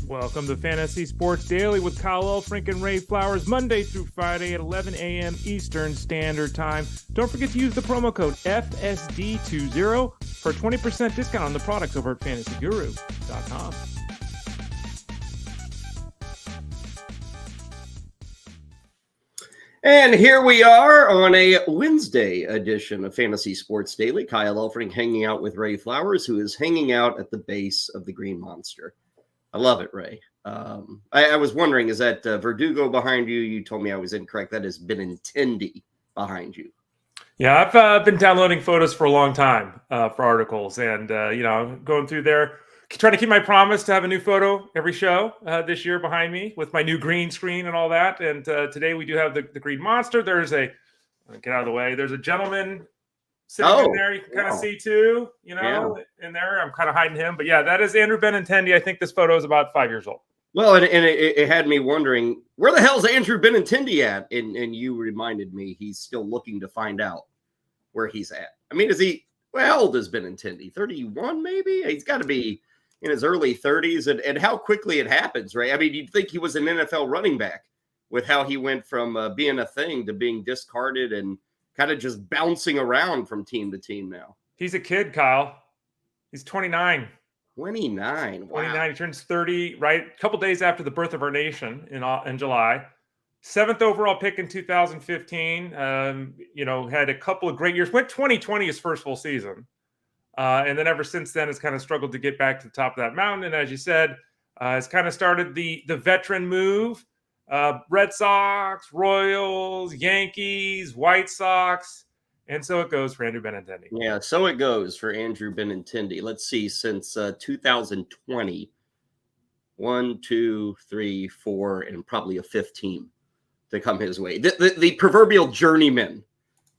Welcome to Fantasy Sports Daily with Kyle Elfrink and Ray Flowers, Monday through Friday at 11 a.m. Eastern Standard Time. Don't forget to use the promo code FSD20 for a 20% discount on the products over at fantasyguru.com. And here we are on a Wednesday edition of Fantasy Sports Daily. Kyle Elfrink hanging out with Ray Flowers, who is hanging out at the base of the Green Monster. I love it, Ray. I was wondering, is that Verdugo behind you? You told me I was incorrect. That is Benintendi behind you. Yeah, I've been downloading photos for a long time for articles, and going through there, trying to keep my promise to have a new photo every show this year behind me with my new green screen and all that. And today we do have the Green Monster. There's get out of the way. There's a gentleman sitting in there. You can kind of see too, in there. I'm kind of hiding him, but yeah, that is Andrew Benintendi. I think this photo is about 5 years old. Well, and it had me wondering, where the hell's Andrew Benintendi at? And you reminded me he's still looking to find out where he's at. I mean, how old is Benintendi? 31 maybe? He's got to be in his early 30s, and how quickly it happens, right? I mean, you'd think he was an NFL running back with how he went from being a thing to being discarded and kind of just bouncing around from team to team now. He's a kid, Kyle. He's 29. 29. Wow. 29. He turns 30, right? A couple days after the birth of our nation in July. 7th overall pick in 2015. Had a couple of great years. Went 2020 his first full season. And then ever since then has kind of struggled to get back to the top of that mountain. And as you said, has kind of started the veteran move. Red Sox, Royals, Yankees, White Sox. And so it goes for Andrew Benintendi. Yeah, so it goes for Andrew Benintendi. Let's see, since 2020, 1, 2, 3, 4, and probably a fifth team to come his way. The proverbial journeyman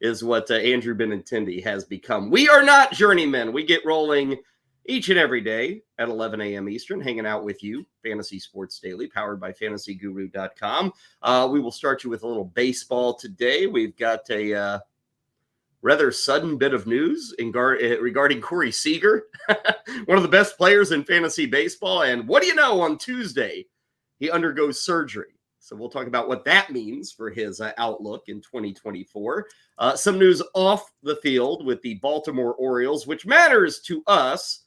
is what Andrew Benintendi has become. We are not journeymen. We get rolling each and every day at 11 a.m. Eastern, hanging out with you, Fantasy Sports Daily, powered by fantasyguru.com. We will start you with a little baseball today. We've got a rather sudden bit of news regarding Corey Seager, one of the best players in fantasy baseball. And what do you know, on Tuesday, he undergoes surgery. So we'll talk about what that means for his outlook in 2024. Some news off the field with the Baltimore Orioles, which matters to us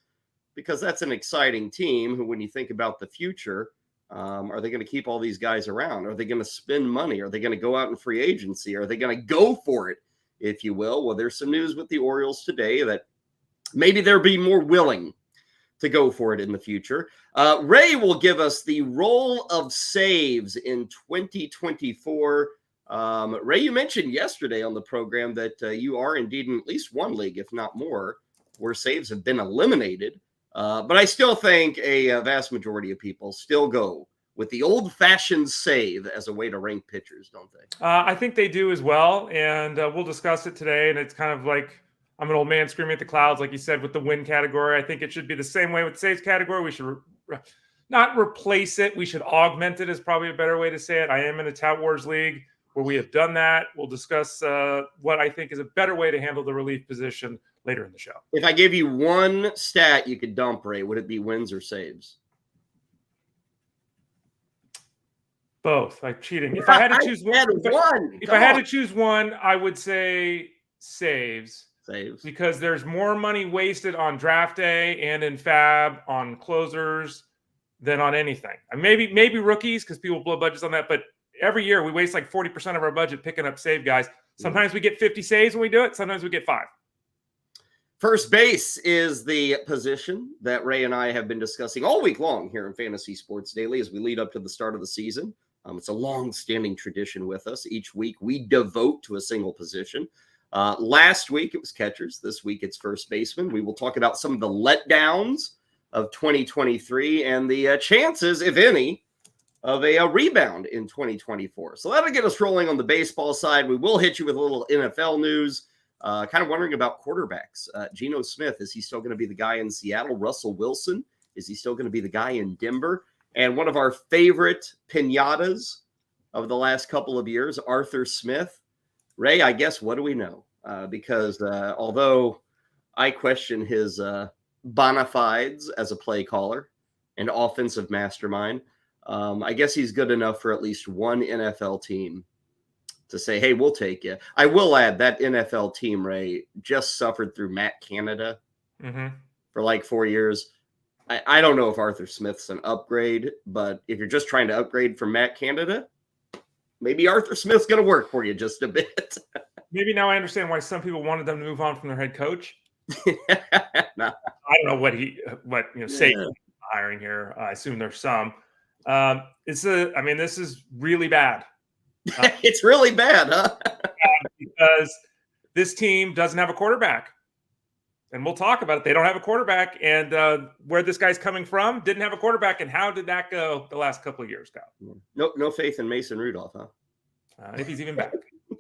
because that's an exciting team who, when you think about the future, are they going to keep all these guys around? Are they going to spend money? Are they going to go out in free agency? Are they going to go for it, if you will? Well, there's some news with the Orioles today that maybe they'll be more willing to go for it in the future. Ray will give us the roll of saves in 2024. Ray, you mentioned yesterday on the program that you are indeed in at least one league, if not more, where saves have been eliminated. But I still think a vast majority of people still go with the old-fashioned save as a way to rank pitchers, don't they? I think they do as well, and we'll discuss it today. And it's kind of like, I'm an old man screaming at the clouds, like you said, with the win category. I think it should be the same way with the saves category. We should not replace it. We should augment it, is probably a better way to say it. I am in a Tout Wars League where we have done that. We'll discuss what I think is a better way to handle the relief position later in the show. If I gave you one stat you could dump, Ray, would it be wins or saves? Both. Like cheating. If I had to choose I had to choose one, I would say saves. Because there's more money wasted on draft day and in fab on closers than on anything. And maybe rookies, because people blow budgets on that. But every year we waste like 40% of our budget picking up save guys. Sometimes we get 50 saves when we do it. Sometimes we get 5. First base is the position that Ray and I have been discussing all week long here in Fantasy Sports Daily as we lead up to the start of the season. It's a long-standing tradition with us. Each week we devote to a single position. Last week it was catchers. This week it's first baseman. We will talk about some of the letdowns of 2023 and the chances, if any, of a rebound in 2024. So that'll get us rolling on the baseball side. We will hit you with a little NFL news. Kind of wondering about quarterbacks. Geno Smith, is he still going to be the guy in Seattle? Russell Wilson, is he still going to be the guy in Denver? And one of our favorite piñatas of the last couple of years, Arthur Smith. Ray, I guess, what do we know? Because although I question his bona fides as a play caller and offensive mastermind. I guess he's good enough for at least one NFL team to say, hey, we'll take you. I will add that NFL team, Ray, just suffered through Matt Canada for like 4 years. I don't know if Arthur Smith's an upgrade, but if you're just trying to upgrade from Matt Canada, maybe Arthur Smith's going to work for you just a bit. Maybe now I understand why some people wanted them to move on from their head coach. No. I don't know what Saban hiring here. I assume there's some. This is really bad. It's really bad, huh? Because this team doesn't have a quarterback. And we'll talk about it. They don't have a quarterback. And where this guy's coming from, didn't have a quarterback. And how did that go the last couple of years, Kyle? No faith in Mason Rudolph, huh? If he's even back.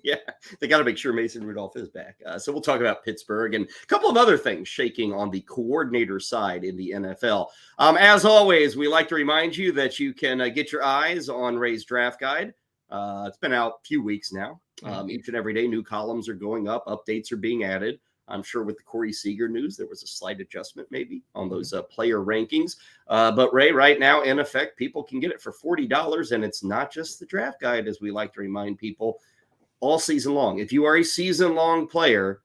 Yeah, they got to make sure Mason Rudolph is back. So we'll talk about Pittsburgh and a couple of other things shaking on the coordinator side in the NFL. As always, we like to remind you that you can get your eyes on Ray's draft guide. It's been out a few weeks now. Each and every day, new columns are going up. Updates are being added. I'm sure with the Corey Seager news, there was a slight adjustment maybe on those player rankings. But Ray, right now, in effect, people can get it for $40. And it's not just the draft guide, as we like to remind people, all season long. If you are a season-long player,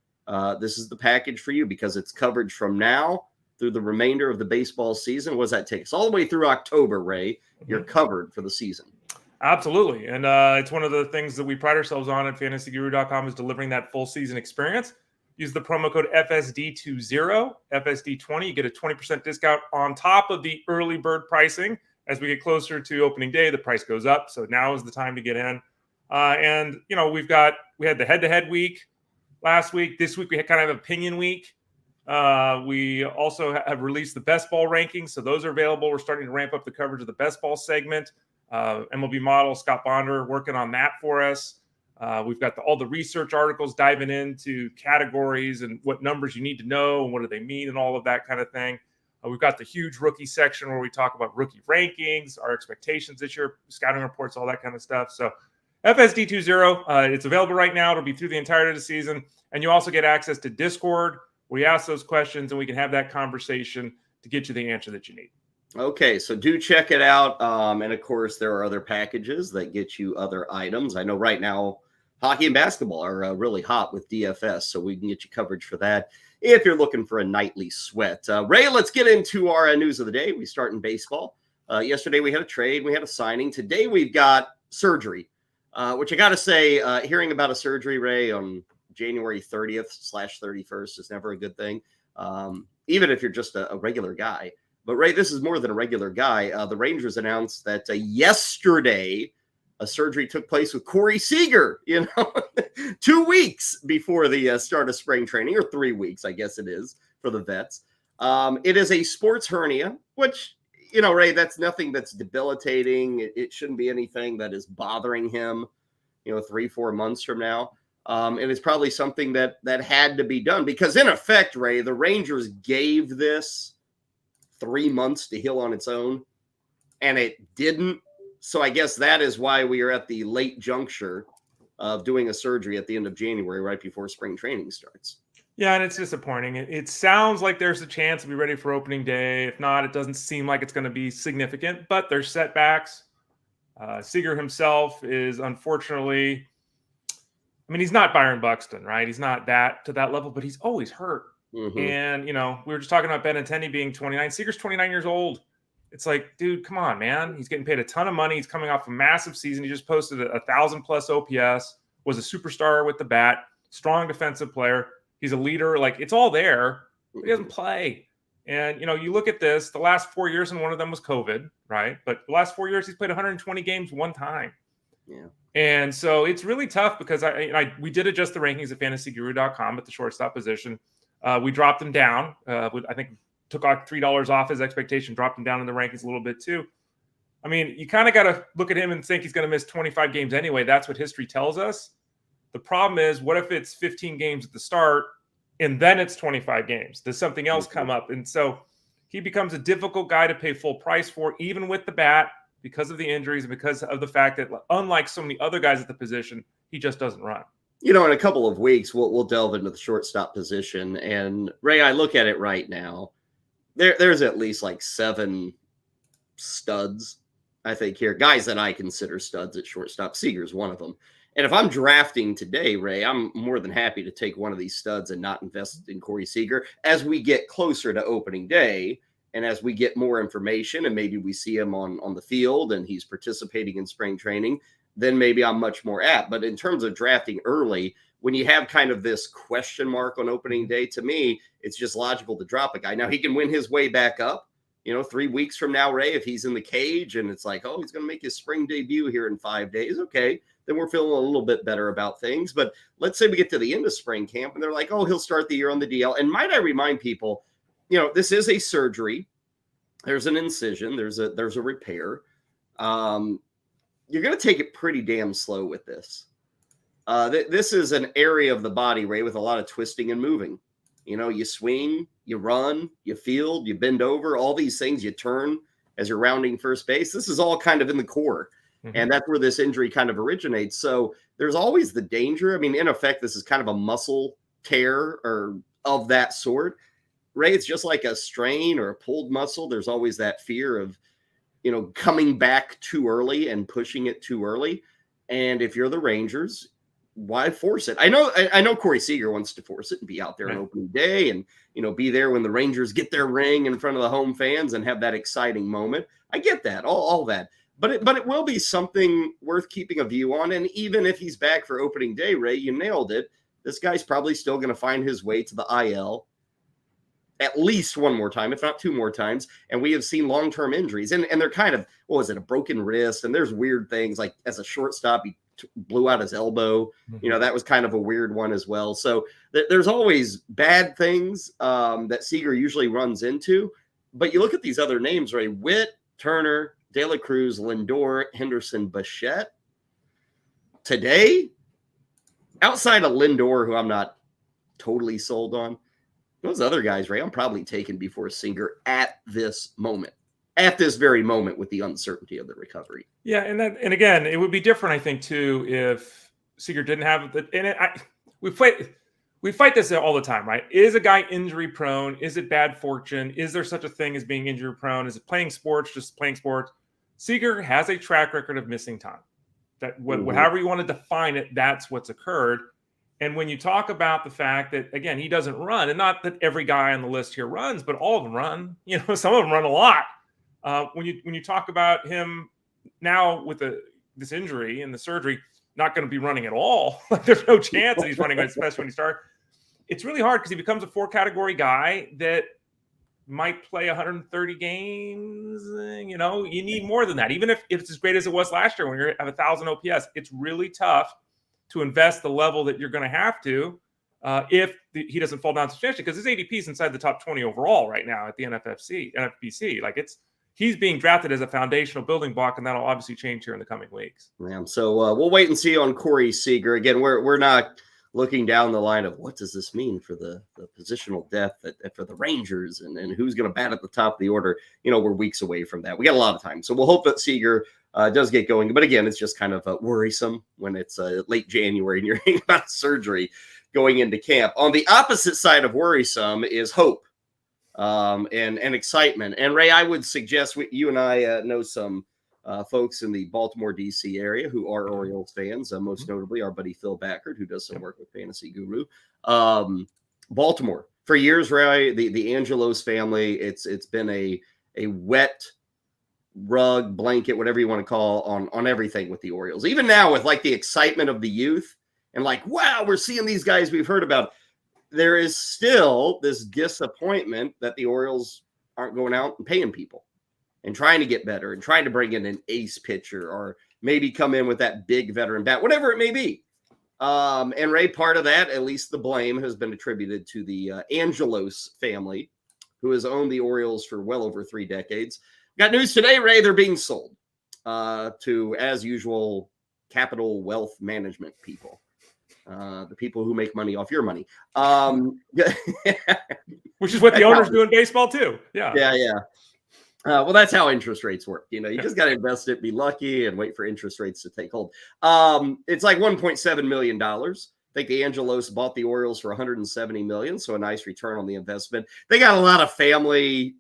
this is the package for you because it's coverage from now through the remainder of the baseball season. What does that take us? All the way through October, Ray. You're covered for the season. Absolutely. And it's one of the things that we pride ourselves on at fantasyguru.com is delivering that full season experience. Use the promo code FSD20, FSD20. You get a 20% discount on top of the early bird pricing. As we get closer to opening day, the price goes up. So now is the time to get in. And, we had the head-to-head week last week. This week we had kind of opinion week. We also have released the best ball rankings. So those are available. We're starting to ramp up the coverage of the best ball segment. MLB model Scott Bonder working on that for us. We've got all the research articles diving into categories and what numbers you need to know and what do they mean and all of that kind of thing. We've got the huge rookie section where we talk about rookie rankings, our expectations this year, scouting reports, all that kind of stuff. So FSD20, it's available right now. It'll be through the entirety of the season. And you also get access to Discord where you ask those questions and we can have that conversation to get you the answer that you need. Okay, so do check it out. And of course, there are other packages that get you other items. I know right now, hockey and basketball are really hot with DFS, so we can get you coverage for that if you're looking for a nightly sweat. Ray, let's get into our news of the day. We start in baseball. Yesterday, we had a trade. We had a signing. Today, we've got surgery, which I got to say, hearing about a surgery, Ray, on January 30th/31st is never a good thing, even if you're just a regular guy. But, Ray, this is more than a regular guy. The Rangers announced that yesterday a surgery took place with Corey Seager, 2 weeks before the start of spring training, or 3 weeks, I guess it is, for the vets. It is a sports hernia, which, Ray, that's nothing that's debilitating. It shouldn't be anything that is bothering him, 3-4 months from now. And it's probably something that had to be done because, in effect, Ray, the Rangers gave this 3 months to heal on its own, and it didn't. So I guess that is why we are at the late juncture of doing a surgery at the end of January, right before spring training starts. Yeah, and it's disappointing. It sounds like there's a chance to be ready for opening day. If not, it doesn't seem like it's going to be significant, but there's setbacks. Seager himself is unfortunately, he's not Byron Buxton, right? He's not to that level, but he's always hurt. Mm-hmm. And, we were just talking about Benintendi being 29. Seager's 29 years old. It's like, dude, come on, man. He's getting paid a ton of money. He's coming off a massive season. He just posted 1,000+ OPS, was a superstar with the bat, strong defensive player. He's a leader. Like, it's all there, but he doesn't play. And, you look at this, the last 4 years, and one of them was COVID, right? But the last 4 years, he's played 120 games one time. Yeah. And so it's really tough because we did adjust the rankings at fantasyguru.com at the shortstop position. We dropped him down. I think took like $3 off his expectation, dropped him down in the rankings a little bit too. You kind of got to look at him and think he's going to miss 25 games anyway. That's what history tells us. The problem is, what if it's 15 games at the start and then it's 25 games? Does something else come up? And so he becomes a difficult guy to pay full price for, even with the bat, because of the injuries and because of the fact that, unlike so many other guys at the position, he just doesn't run. In a couple of weeks, we'll delve into the shortstop position. And Ray, I look at it right now. there's at least like 7 studs, I think, here. Guys that I consider studs at shortstop. Seager's one of them. And if I'm drafting today, Ray, I'm more than happy to take one of these studs and not invest in Corey Seager as we get closer to opening day. And as we get more information and maybe we see him on the field and he's participating in spring training, then maybe I'm much more apt. But in terms of drafting early, when you have kind of this question mark on opening day, to me, it's just logical to drop a guy. Now, he can win his way back up, 3 weeks from now, Ray, if he's in the cage and it's like, oh, he's going to make his spring debut here in 5 days. Okay, then we're feeling a little bit better about things. But let's say we get to the end of spring camp and they're like, oh, he'll start the year on the DL. And might I remind people, this is a surgery. There's an incision. There's a repair. You're going to take it pretty damn slow with this. This is an area of the body, Ray, with a lot of twisting and moving. You swing, you run, you field, you bend over, all these things, you turn as you're rounding first base. This is all kind of in the core. Mm-hmm. And that's where this injury kind of originates. So there's always the danger. I mean, in effect, this is kind of a muscle tear or of that sort. Ray, it's just like a strain or a pulled muscle. There's always that fear of, coming back too early and pushing it too early. And if you're the Rangers, why force it? I know Corey Seager wants to force it and be out there on opening day and, be there when the Rangers get their ring in front of the home fans and have that exciting moment. I get that, all that. But it will be something worth keeping a view on. And even if he's back for opening day, Ray, you nailed it. This guy's probably still going to find his way to the IL at least one more time, if not 2 more times. And we have seen long-term injuries. And they're kind of, what was it, a broken wrist? And there's weird things like as a shortstop, he blew out his elbow. Mm-hmm. That was kind of a weird one as well. So there's always bad things that Seager usually runs into. But you look at these other names, Ray, Witt, Turner, De La Cruz, Lindor, Henderson, Bichette. Today, outside of Lindor, who I'm not totally sold on, those other guys, Ray, I'm probably taking before Seager at this moment, at this very moment with the uncertainty of the recovery. Yeah, and again, it would be different, I think, too, if Seager didn't have the. And we fight this all the time, right? Is a guy injury prone? Is it bad fortune? Is there such a thing as being injury prone? Is it playing sports, just playing sports? Seager has a track record of missing time. That however you want to define it, that's what's occurred. And when you talk about the fact that, again, he doesn't run, and not that every guy on the list here runs, but all of them run. Some of them run a lot. When you talk about him now with this injury and the surgery, not going to be running at all. There's no chance that he's running, especially when he starts. It's really hard because he becomes a 4-category guy that might play 130 games. You need more than that. Even if it's as great as it was last year when you have 1,000 OPS, it's really tough to invest the level that you're going to have to if he doesn't fall down substantially, because his ADP is inside the top 20 overall right now at the NFBC. Like he's being drafted as a foundational building block, and that'll obviously change here in the coming weeks. Yeah, so we'll wait and see on Corey Seager. Again, we're not looking down the line of what does this mean for the positional depth for the Rangers and who's going to bat at the top of the order. We're weeks away from that. We got a lot of time. So we'll hope that Seager does get going. But again, it's just kind of worrisome when it's late January and you're hearing about surgery going into camp. On the opposite side of worrisome is hope and excitement. And Ray, I would suggest you and I know some folks in the Baltimore, D.C. area who are Orioles fans, most notably our buddy Phil Backert, who does some work with Fantasy Guru. Baltimore, for years, Ray, the Angelos family, it's been a wet rug, blanket, whatever you want to call on everything with the Orioles. Even now with like the excitement of the youth and like, wow, we're seeing these guys we've heard about. There is still this disappointment that the Orioles aren't going out and paying people and trying to get better and trying to bring in an ace pitcher or maybe come in with that big veteran bat, whatever it may be. And Ray, part of that, at least the blame, has been attributed to the Angelos family, who has owned the Orioles for well over 3 decades. Got news today, Ray, they're being sold to, as usual, capital wealth management people. The people who make money off your money. Which is what the owners do in baseball too. Yeah. Well, that's how interest rates work. You just got to invest it, be lucky, and wait for interest rates to take hold. It's like $1.7 million. I think the Angelos bought the Orioles for $170 million, so a nice return on the investment. They got a lot of family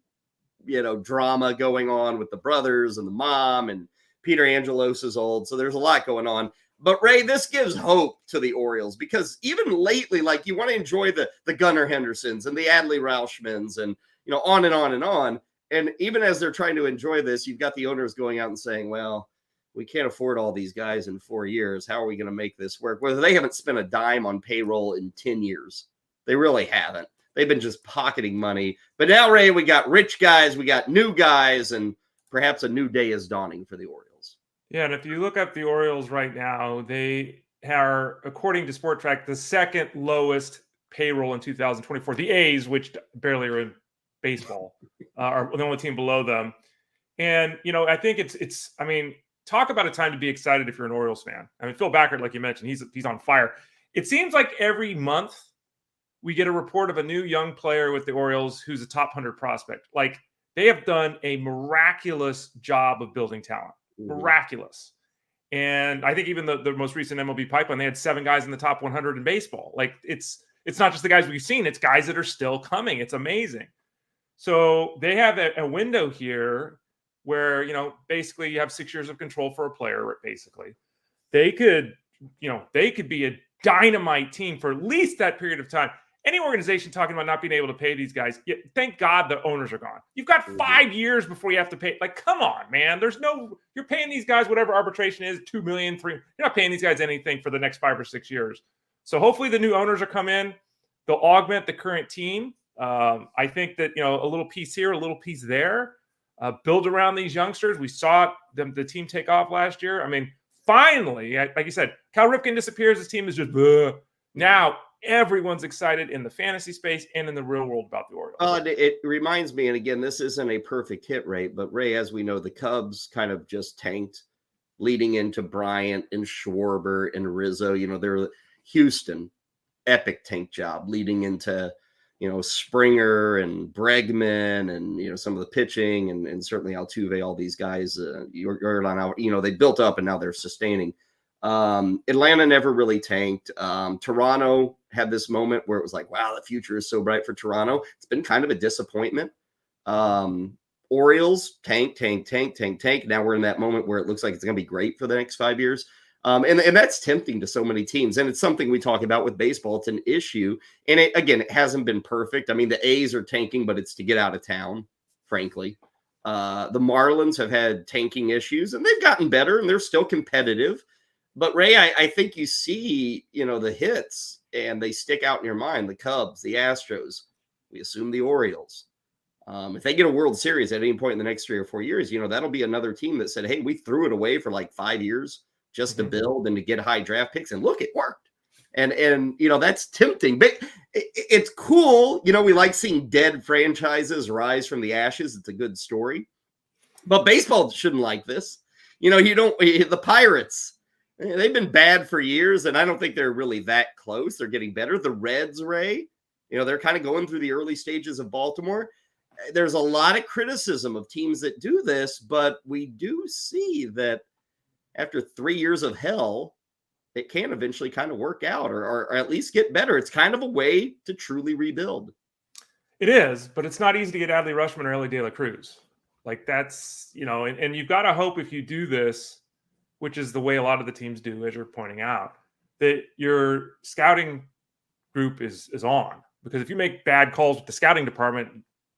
drama going on with the brothers and the mom, and Peter Angelos is old. So there's a lot going on. But Ray, this gives hope to the Orioles, because even lately, like, you want to enjoy the Gunnar Hendersons and the Adley Rauschmans and, on and on and on. And even as they're trying to enjoy this, you've got the owners going out and saying, well, we can't afford all these guys in 4 years. How are we going to make this work? Well, they haven't spent a dime on payroll in 10 years. They really haven't. They've been just pocketing money. But now, Ray, we got rich guys, we got new guys, and perhaps a new day is dawning for the Orioles. Yeah, and if you look up the Orioles right now, they are, according to Sport Track, the second lowest payroll in 2024. The A's, which barely are in baseball, are the only team below them. And, I think it's talk about a time to be excited if you're an Orioles fan. I mean, Phil Backert, like you mentioned, he's on fire. It seems like every month we get a report of a new young player with the Orioles who's a top 100 prospect. Like, they have done a miraculous job of building talent. Miraculous. And I think even the most recent MLB pipeline, they had 7 guys in the top 100 in baseball. Like, it's not just the guys we've seen, it's guys that are still coming. It's amazing. So they have a window here where, basically you have 6 years of control for a player. Basically, they could be a dynamite team for at least that period of time. Any organization talking about not being able to pay these guys, thank God the owners are gone. You've got 5 years before you have to pay. Like, come on, man. You're paying these guys whatever arbitration is, $2 million, $3 million. You're not paying these guys anything for the next 5 or 6 years. So hopefully the new owners will come in. They'll augment the current team. I think that, a little piece here, a little piece there, build around these youngsters. We saw the team take off last year. I mean, finally, like you said, Cal Ripken disappears. His team is just now. Everyone's excited in the fantasy space and in the real world about the Orioles. It reminds me, and again, this isn't a perfect hit rate, but Ray, as we know, the Cubs kind of just tanked leading into Bryant and Schwarber and Rizzo. They're Houston, epic tank job leading into, Springer and Bregman and, some of the pitching and certainly Altuve, all these guys, they built up and now they're sustaining. Atlanta never really tanked. Toronto had this moment where it was like, wow, the future is so bright for Toronto. It's been kind of a disappointment. Orioles tank. Now we're in that moment where it looks like it's going to be great for the next 5 years. And that's tempting to so many teams. And it's something we talk about with baseball. It's an issue. And it hasn't been perfect. I mean, the A's are tanking, but it's to get out of town, frankly. The Marlins have had tanking issues and they've gotten better and they're still competitive. But Ray, I think you see, the hits and they stick out in your mind. The Cubs, the Astros, we assume the Orioles. If they get a World Series at any point in the next 3 or 4 years, that'll be another team that said, hey, we threw it away for like 5 years just to build and to get high draft picks. And look, it worked. And that's tempting. But it's cool. We like seeing dead franchises rise from the ashes. It's a good story. But baseball shouldn't like this. The Pirates, they've been bad for years, and I don't think they're really that close. They're getting better. The Reds, Ray, they're kind of going through the early stages of Baltimore. There's a lot of criticism of teams that do this, but we do see that after 3 years of hell, it can eventually kind of work out or at least get better. It's kind of a way to truly rebuild. It is, but it's not easy to get Adley Rutschman or Ellie De La Cruz. Like, that's, and you've got to hope if you do this, which is the way a lot of the teams do, as you're pointing out, that your scouting group is on. Because if you make bad calls with the scouting department,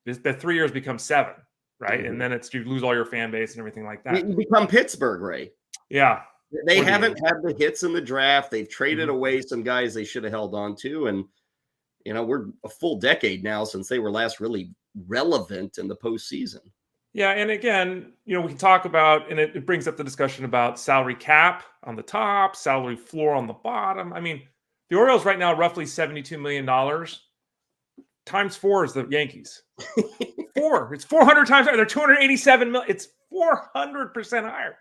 that 3 years becomes 7, right? And then you lose all your fan base and everything like that. You become Pittsburgh, Ray. Yeah. They haven't had the hits in the draft. They've traded away some guys they should have held on to. And, we're a full decade now since they were last really relevant in the postseason. Yeah, and again, we can talk about, and it brings up the discussion about salary cap on the top, salary floor on the bottom. I mean, the Orioles right now, roughly $72 million. Times 4 is the Yankees. 4. It's 400 times higher. They're 287 million. It's 400% higher.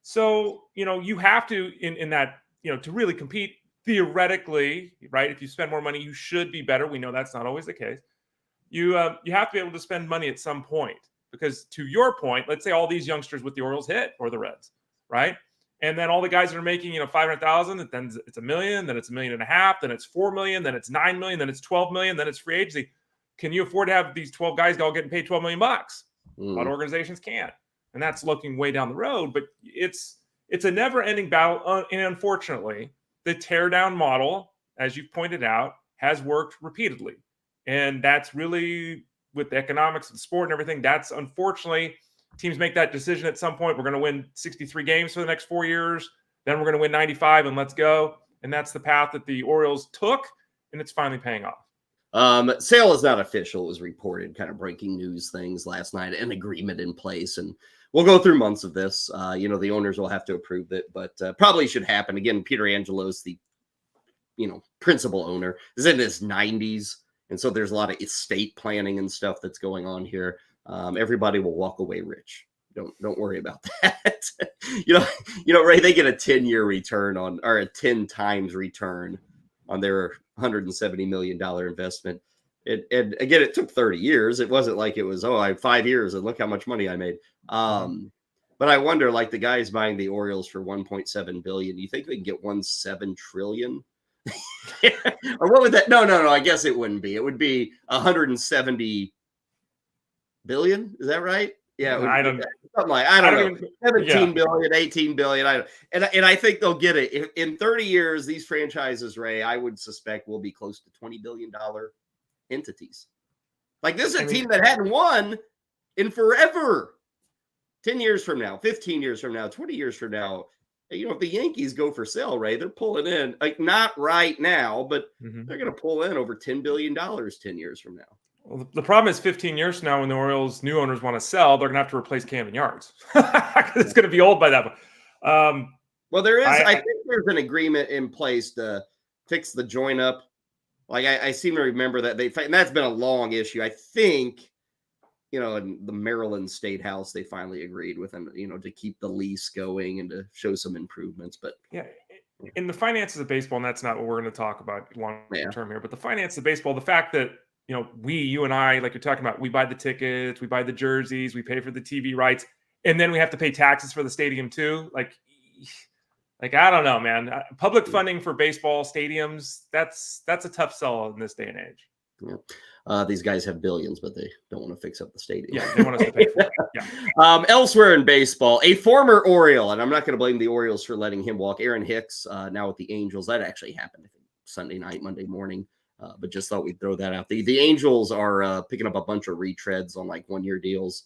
So, you have to, in that, to really compete theoretically, right? If you spend more money, you should be better. We know that's not always the case. You have to be able to spend money at some point. Because to your point, let's say all these youngsters with the Orioles hit or the Reds, right? And then all the guys that are making, 500,000, then it's $1 million, then it's $1.5 million, then it's $4 million, then it's $9 million, then it's $12 million, then it's free agency. can you afford to have these 12 guys all getting paid $12 million? A lot of Mm. organizations can't. And that's looking way down the road, but it's a never-ending battle. And unfortunately, the tear-down model, as you've pointed out, has worked repeatedly. And that's really, with the economics of the sport and everything, that's unfortunately, teams make that decision at some point. We're going to win 63 games for the next 4 years. Then we're going to win 95 and let's go. And that's the path that the Orioles took, and it's finally paying off. Sale is not official. It was reported, kind of breaking news things last night, an agreement in place. And we'll go through months of this. The owners will have to approve it, but probably should happen. Again, Peter Angelo's the, principal owner, is in his 90s. And so there's a lot of estate planning and stuff that's going on here. Everybody will walk away rich. Don't worry about that. Ray, they get a 10-year return or a 10 times return on their $170 million investment. And again, it took 30 years. It wasn't like it was, I have 5 years and look how much money I made. But I wonder, like the guys buying the Orioles for $1.7 billion, do you think they can get 1.7 trillion? Or what would that? No. I guess it wouldn't be. It would be 170 billion. Is that right? Yeah, I don't know. 17 billion, 18 billion. And I think they'll get it. In 30 years, these franchises, Ray, I would suspect will be close to $20 billion entities. Like this is a team that hadn't won in forever. 10 years from now, 15 years from now, 20 years from now, if the Yankees go for sale, Ray, they're pulling in, like not right now, but they're going to pull in over $10 billion 10 years from now. Well, the problem is 15 years from now, when the Orioles' new owners want to sell, they're going to have to replace Camden Yards. It's going to be old by that point. Well, there is. I think there's an agreement in place to fix the joint up. Like I seem to remember that and that's been a long issue. I think, in the Maryland State House, they finally agreed with them, to keep the lease going and to show some improvements. But yeah, in the finances of baseball, and that's not what we're going to talk about long term here, but the finances of baseball, the fact that you and I, like you're talking about, we buy the tickets, we buy the jerseys, we pay for the TV rights, and then we have to pay taxes for the stadium too. Like I don't know, man. Public funding for baseball stadiums, that's a tough sell in this day and age. Yeah. These guys have billions, but they don't want to fix up the stadium. Yeah, they want us to pay for it. Yeah. Elsewhere in baseball, a former Oriole, and I'm not going to blame the Orioles for letting him walk, Aaron Hicks, now with the Angels. That actually happened, I think, Sunday night, Monday morning. But just thought we'd throw that out. The Angels are picking up a bunch of retreads on like 1-year deals,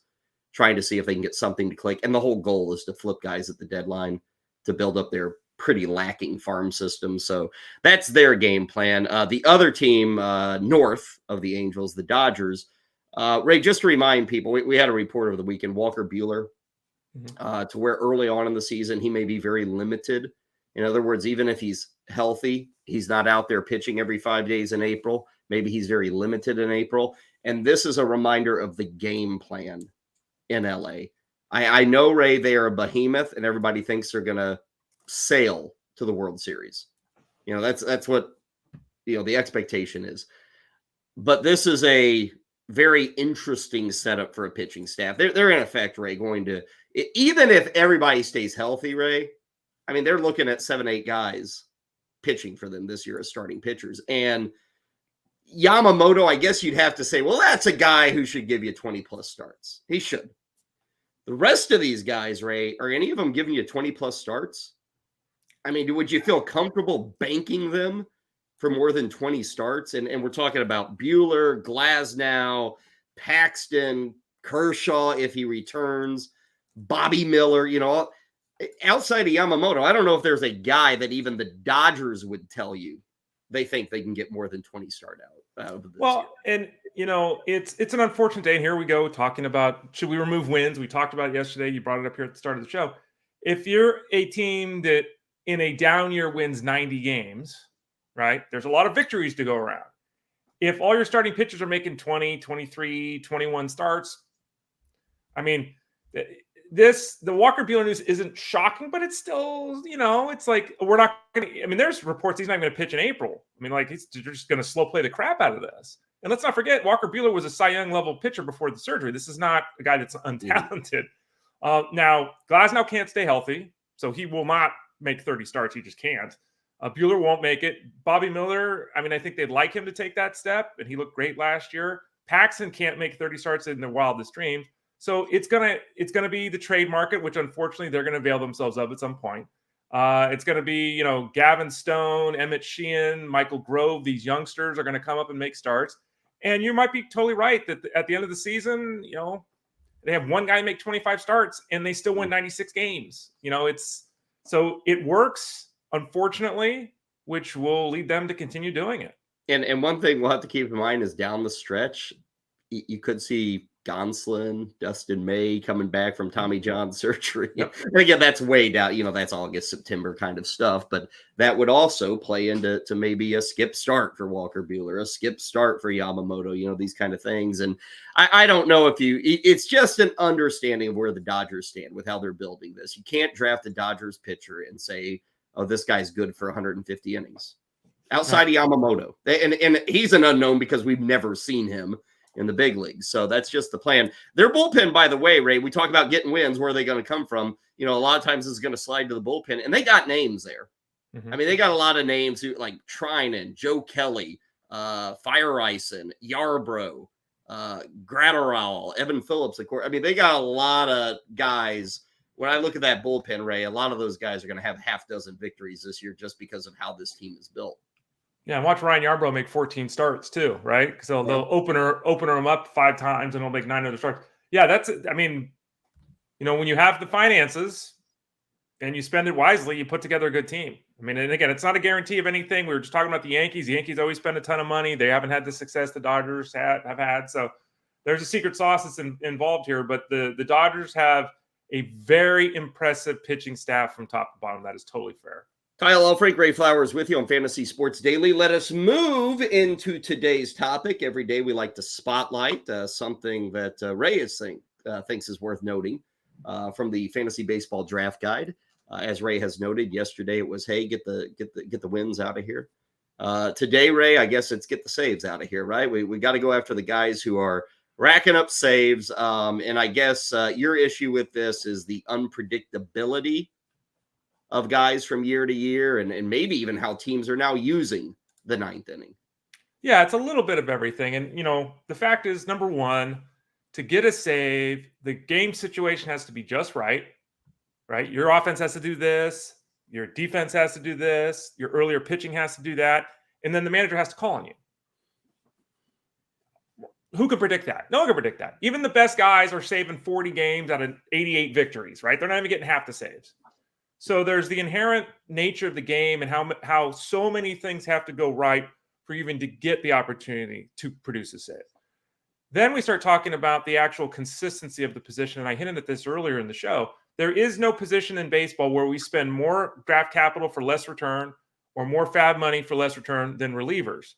trying to see if they can get something to click. And the whole goal is to flip guys at the deadline to build up their pretty lacking farm system. So that's their game plan. The other team north of the Angels, the Dodgers, Ray, just to remind people, we had a report over the weekend, Walker Buehler, to where early on in the season, he may be very limited. In other words, even if he's healthy, he's not out there pitching every 5 days in April. Maybe he's very limited in April. And this is a reminder of the game plan in LA. I know, Ray, they are a behemoth and everybody thinks they're going to sail to the World Series. That's what, the expectation is. But this is a very interesting setup for a pitching staff. They're in effect, Ray, going to, even if everybody stays healthy, Ray, I mean, they're looking at 7-8 guys pitching for them this year as starting pitchers. And Yamamoto, I guess you'd have to say, well, that's a guy who should give you 20-plus starts. He should. The rest of these guys, Ray, are any of them giving you 20-plus starts? I mean, would you feel comfortable banking them for more than 20 starts? And we're talking about Buehler, Glasnow, Paxton, Kershaw if he returns, Bobby Miller, outside of Yamamoto, I don't know if there's a guy that even the Dodgers would tell you they think they can get more than 20 start out of this year. And it's an unfortunate day. And here we go talking about, should we remove wins? We talked about it yesterday. You brought it up here at the start of the show. If you're a team that in a down year wins 90 games, right? There's a lot of victories to go around. If all your starting pitchers are making 20, 23, 21 starts, I mean, the Walker Buehler news isn't shocking, but it's still, it's like, we're not going to, there's reports he's not going to pitch in April. They're just going to slow play the crap out of this. And let's not forget, Walker Buehler was a Cy Young level pitcher before the surgery. This is not a guy that's untalented. Now, Glasnow can't stay healthy, so he will not make 30 starts. He just can't. Buehler won't make it. Bobby Miller, I think they'd like him to take that step, and he looked great last year. Paxton can't make 30 starts in their wildest dreams. So it's gonna be the trade market, which unfortunately they're gonna avail themselves of at some point. It's gonna be, Gavin Stone, Emmett Sheehan, Michael Grove. These youngsters are gonna come up and make starts. And you might be totally right that at the end of the season, they have one guy make 25 starts and they still win 96 games. So it works, unfortunately, which will lead them to continue doing it. And one thing we'll have to keep in mind is down the stretch, you could see Gonsolin, Dustin May coming back from Tommy John surgery. Yep. And again, that's way down. That's August, September kind of stuff. But that would also play into maybe a skip start for Walker Buehler, a skip start for Yamamoto, these kind of things. And I don't know it's just an understanding of where the Dodgers stand with how they're building this. You can't draft a Dodgers pitcher and say, oh, this guy's good for 150 innings. Outside of Yamamoto. And he's an unknown because we've never seen him in the big leagues. So that's just the plan. Their bullpen, by the way, Ray, we talk about getting wins. Where are they going to come from? A lot of times it's going to slide to the bullpen, and they got names there. Mm-hmm. I mean, they got a lot of names like Trinan, Joe Kelly, Fire Ison, Yarbrough, Gratterall, Evan Phillips, of course. I mean, they got a lot of guys. When I look at that bullpen, Ray, a lot of those guys are going to have half dozen victories this year just because of how this team is built. Yeah, and watch Ryan Yarbrough make 14 starts too, right? Because they'll opener him up 5 times and he'll make 9 other starts. Yeah, when you have the finances and you spend it wisely, you put together a good team. I mean, and again, it's not a guarantee of anything. We were just talking about the Yankees. The Yankees always spend a ton of money. They haven't had the success the Dodgers have had. So there's a secret sauce that's involved here. But the Dodgers have a very impressive pitching staff from top to bottom. That is totally fair. Kyle Elfrink, Ray Flowers with you on Fantasy Sports Daily. Let us move into today's topic. Every day we like to spotlight something that Ray thinks is worth noting from the Fantasy Baseball Draft Guide. As Ray has noted, yesterday it was, hey, get the wins out of here. Today, Ray, I guess it's get the saves out of here, right? We got to go after the guys who are racking up saves. And I guess your issue with this is the unpredictability of guys from year to year, and maybe even how teams are now using the 9th inning. Yeah, it's a little bit of everything. And, the fact is, number one, to get a save, the game situation has to be just right? Your offense has to do this. Your defense has to do this. Your earlier pitching has to do that. And then the manager has to call on you. Who could predict that? No one can predict that. Even the best guys are saving 40 games out of 88 victories, right? They're not even getting half the saves. So there's the inherent nature of the game and how so many things have to go right for you even to get the opportunity to produce a save. Then we start talking about the actual consistency of the position. And I hinted at this earlier in the show. There is no position in baseball where we spend more draft capital for less return or more fab money for less return than relievers.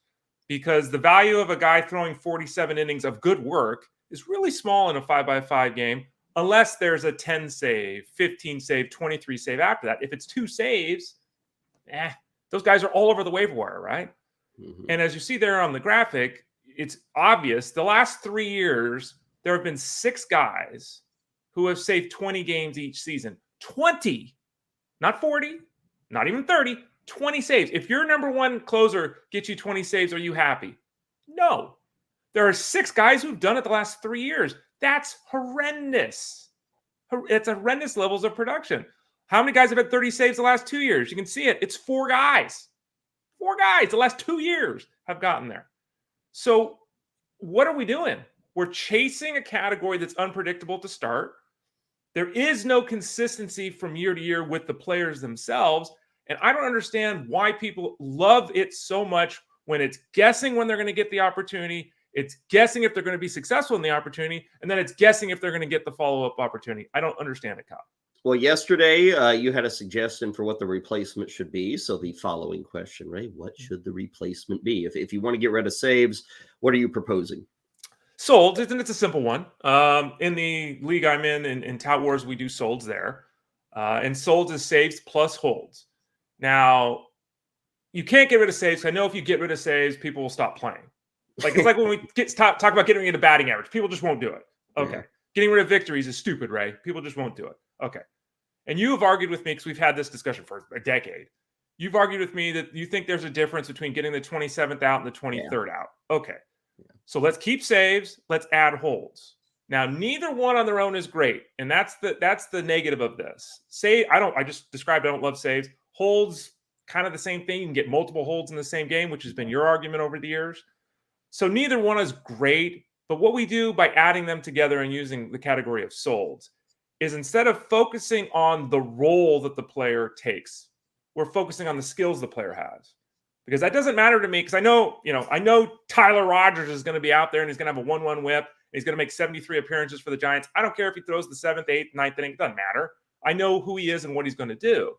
Because the value of a guy throwing 47 innings of good work is really small in a 5x5 game. Unless there's a 10 save, 15 save, 23 save after that. If it's 2 saves, those guys are all over the waiver wire, right? Mm-hmm. And as you see there on the graphic, it's obvious. The last 3 years, there have been 6 guys who have saved 20 games each season. 20, not 40, not even 30, 20 saves. If your number one closer gets you 20 saves, are you happy? No. There are 6 guys who've done it the last 3 years. That's horrendous. It's horrendous levels of production. How many guys have had 30 saves the last 2 years? You can see it. It's 4 guys. 4 guys the last 2 years have gotten there. So what are we doing? We're chasing a category that's unpredictable to start. There is no consistency from year to year with the players themselves. And I don't understand why people love it so much when it's guessing when they're going to get the opportunity. It's guessing if they're going to be successful in the opportunity, and then it's guessing if they're going to get the follow-up opportunity. I don't understand it, Kyle. Well, yesterday you had a suggestion for what the replacement should be. So the following question, Ray, what should the replacement be? If you want to get rid of saves, what are you proposing? Solds, and it's a simple one. In the league I'm in Tout Wars, we do solds there. And solds is saves plus holds. Now, you can't get rid of saves. I know if you get rid of saves, people will stop playing. It's like when we talk about getting rid of batting average. People just won't do it. Okay. Yeah. Getting rid of victories is stupid, Ray. People just won't do it. Okay. And you have argued with me, because we've had this discussion for a decade. You've argued with me that you think there's a difference between getting the 27th out and the 23rd out. Okay. Yeah. So let's keep saves. Let's add holds. Now, neither one on their own is great, and that's the negative of this. I just described I don't love saves. Holds, kind of the same thing. You can get multiple holds in the same game, which has been your argument over the years. So neither one is great, but what we do by adding them together and using the category of solds is instead of focusing on the role that the player takes, we're focusing on the skills the player has. Because that doesn't matter to me, because I know Tyler Rogers is going to be out there and he's going to have a 1-1 whip. He's going to make 73 appearances for the Giants. I don't care if he throws the 7th, 8th, 9th inning. It doesn't matter. I know who he is and what he's going to do.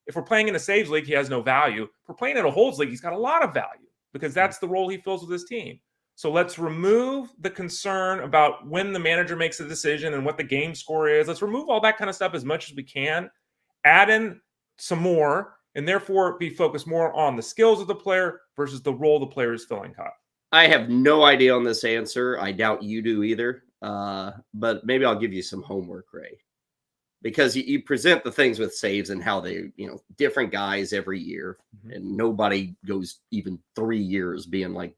If we're playing in a saves league, he has no value. If we're playing in a holds league, he's got a lot of value because that's the role he fills with his team. So let's remove the concern about when the manager makes a decision and what the game score is. Let's remove all that kind of stuff as much as we can. Add in some more, and therefore be focused more on the skills of the player versus the role the player is filling, Kyle. I have no idea on this answer. I doubt you do either. But maybe I'll give you some homework, Ray. Because you present the things with saves and how they, different guys every year. Mm-hmm. And nobody goes even 3 years being like,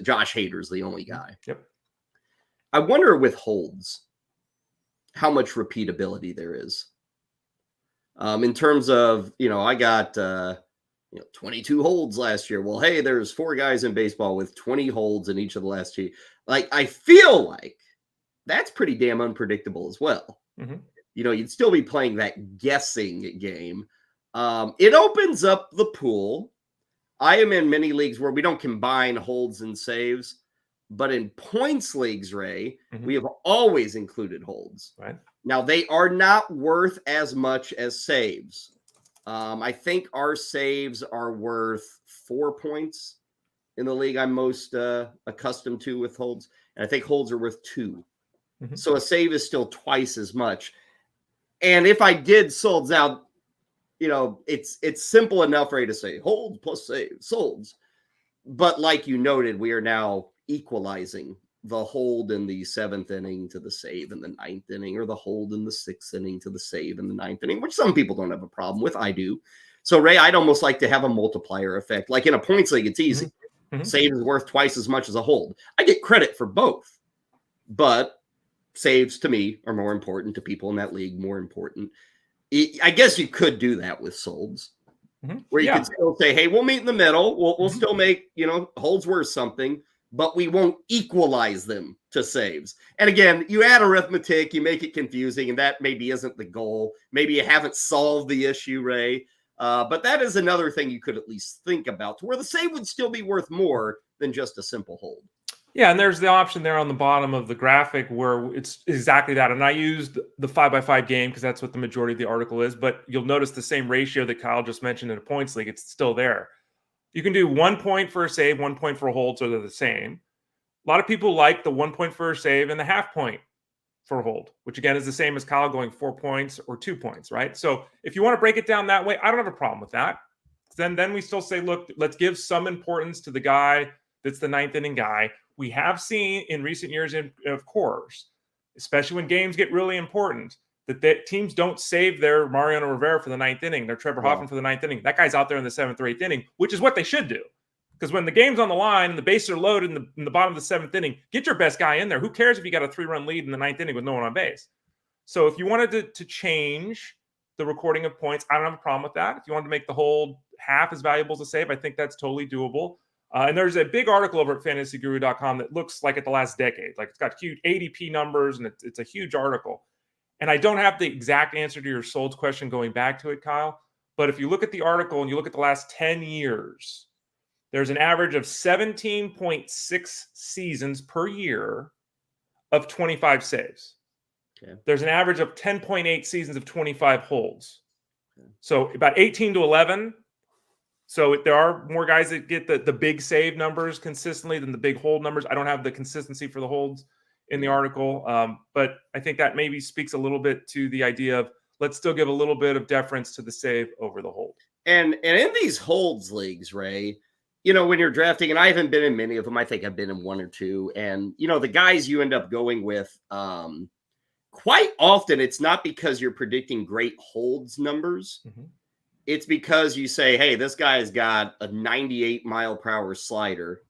Josh Hader's the only guy. Yep. I wonder with holds, how much repeatability there is. In terms of, I got 22 holds last year. Well, hey, there's 4 guys in baseball with 20 holds in each of the last 2. Like, I feel like that's pretty damn unpredictable as well. Mm-hmm. You'd still be playing that guessing game. It opens up the pool. I am in many leagues where we don't combine holds and saves, but in points leagues, Ray, mm-hmm. we have always included holds. Right. Now, they are not worth as much as saves. I think our saves are worth 4 points in the league I'm most accustomed to with holds. And I think holds are worth 2. Mm-hmm. So a save is still twice as much. And if I did solds out, it's simple enough, Ray, to say holds plus saves, solds. But like you noted, we are now equalizing the hold in the 7th inning to the save in the 9th inning, or the hold in the 6th inning to the save in the 9th inning, which some people don't have a problem with. I do. So, Ray, I'd almost like to have a multiplier effect. Like in a points league, it's easy. Mm-hmm. Save is worth twice as much as a hold. I get credit for both, but saves to me are more important, to people in that league more important. I guess you could do that with solds, mm-hmm. where you could still say, hey, we'll meet in the middle. We'll mm-hmm. still make, holds worth something, but we won't equalize them to saves. And again, you add arithmetic, you make it confusing, and that maybe isn't the goal. Maybe you haven't solved the issue, Ray. But that is another thing you could at least think about, to where the save would still be worth more than just a simple hold. Yeah, and there's the option there on the bottom of the graphic where it's exactly that. And I used the 5x5 game because that's what the majority of the article is. But you'll notice the same ratio that Kyle just mentioned in a points league. It's still there. You can do 1 point for a save, 1 point for a hold, so they're the same. A lot of people like the 1 point for a save and the half point for a hold, which again is the same as Kyle going 4 points or 2 points, right? So if you want to break it down that way, I don't have a problem with that. Then we still say, look, let's give some importance to the guy that's the 9th inning guy. We have seen in recent years, of course, especially when games get really important, that teams don't save their Mariano Rivera for the 9th inning, their Trevor Hoffman for the 9th inning. That guy's out there in the 7th or 8th inning, which is what they should do. Because when the game's on the line and the bases are loaded in the bottom of the 7th inning, get your best guy in there. Who cares if you got a 3-run lead in the 9th inning with no one on base? So if you wanted to change the recording of points, I don't have a problem with that. If you wanted to make the hold half as valuable as a save, I think that's totally doable. And there's a big article over at fantasyguru.com that looks like at the last decade. Like, it's got huge ADP numbers, and it's a huge article. And I don't have the exact answer to your solds question going back to it, Kyle. But if you look at the article and you look at the last 10 years, there's an average of 17.6 seasons per year of 25 saves. Okay. There's an average of 10.8 seasons of 25 holds. Okay. So about 18 to 11. So there are more guys that get the big save numbers consistently than the big hold numbers. I don't have the consistency for the holds in the article, but I think that maybe speaks a little bit to the idea of let's still give a little bit of deference to the save over the hold. And in these holds leagues, Ray, when you're drafting, and I haven't been in many of them, I think I've been in 1 or 2, and, the guys you end up going with, quite often it's not because you're predicting great holds numbers. Mm-hmm. It's because you say, hey, this guy's got a 98 mile per hour slider.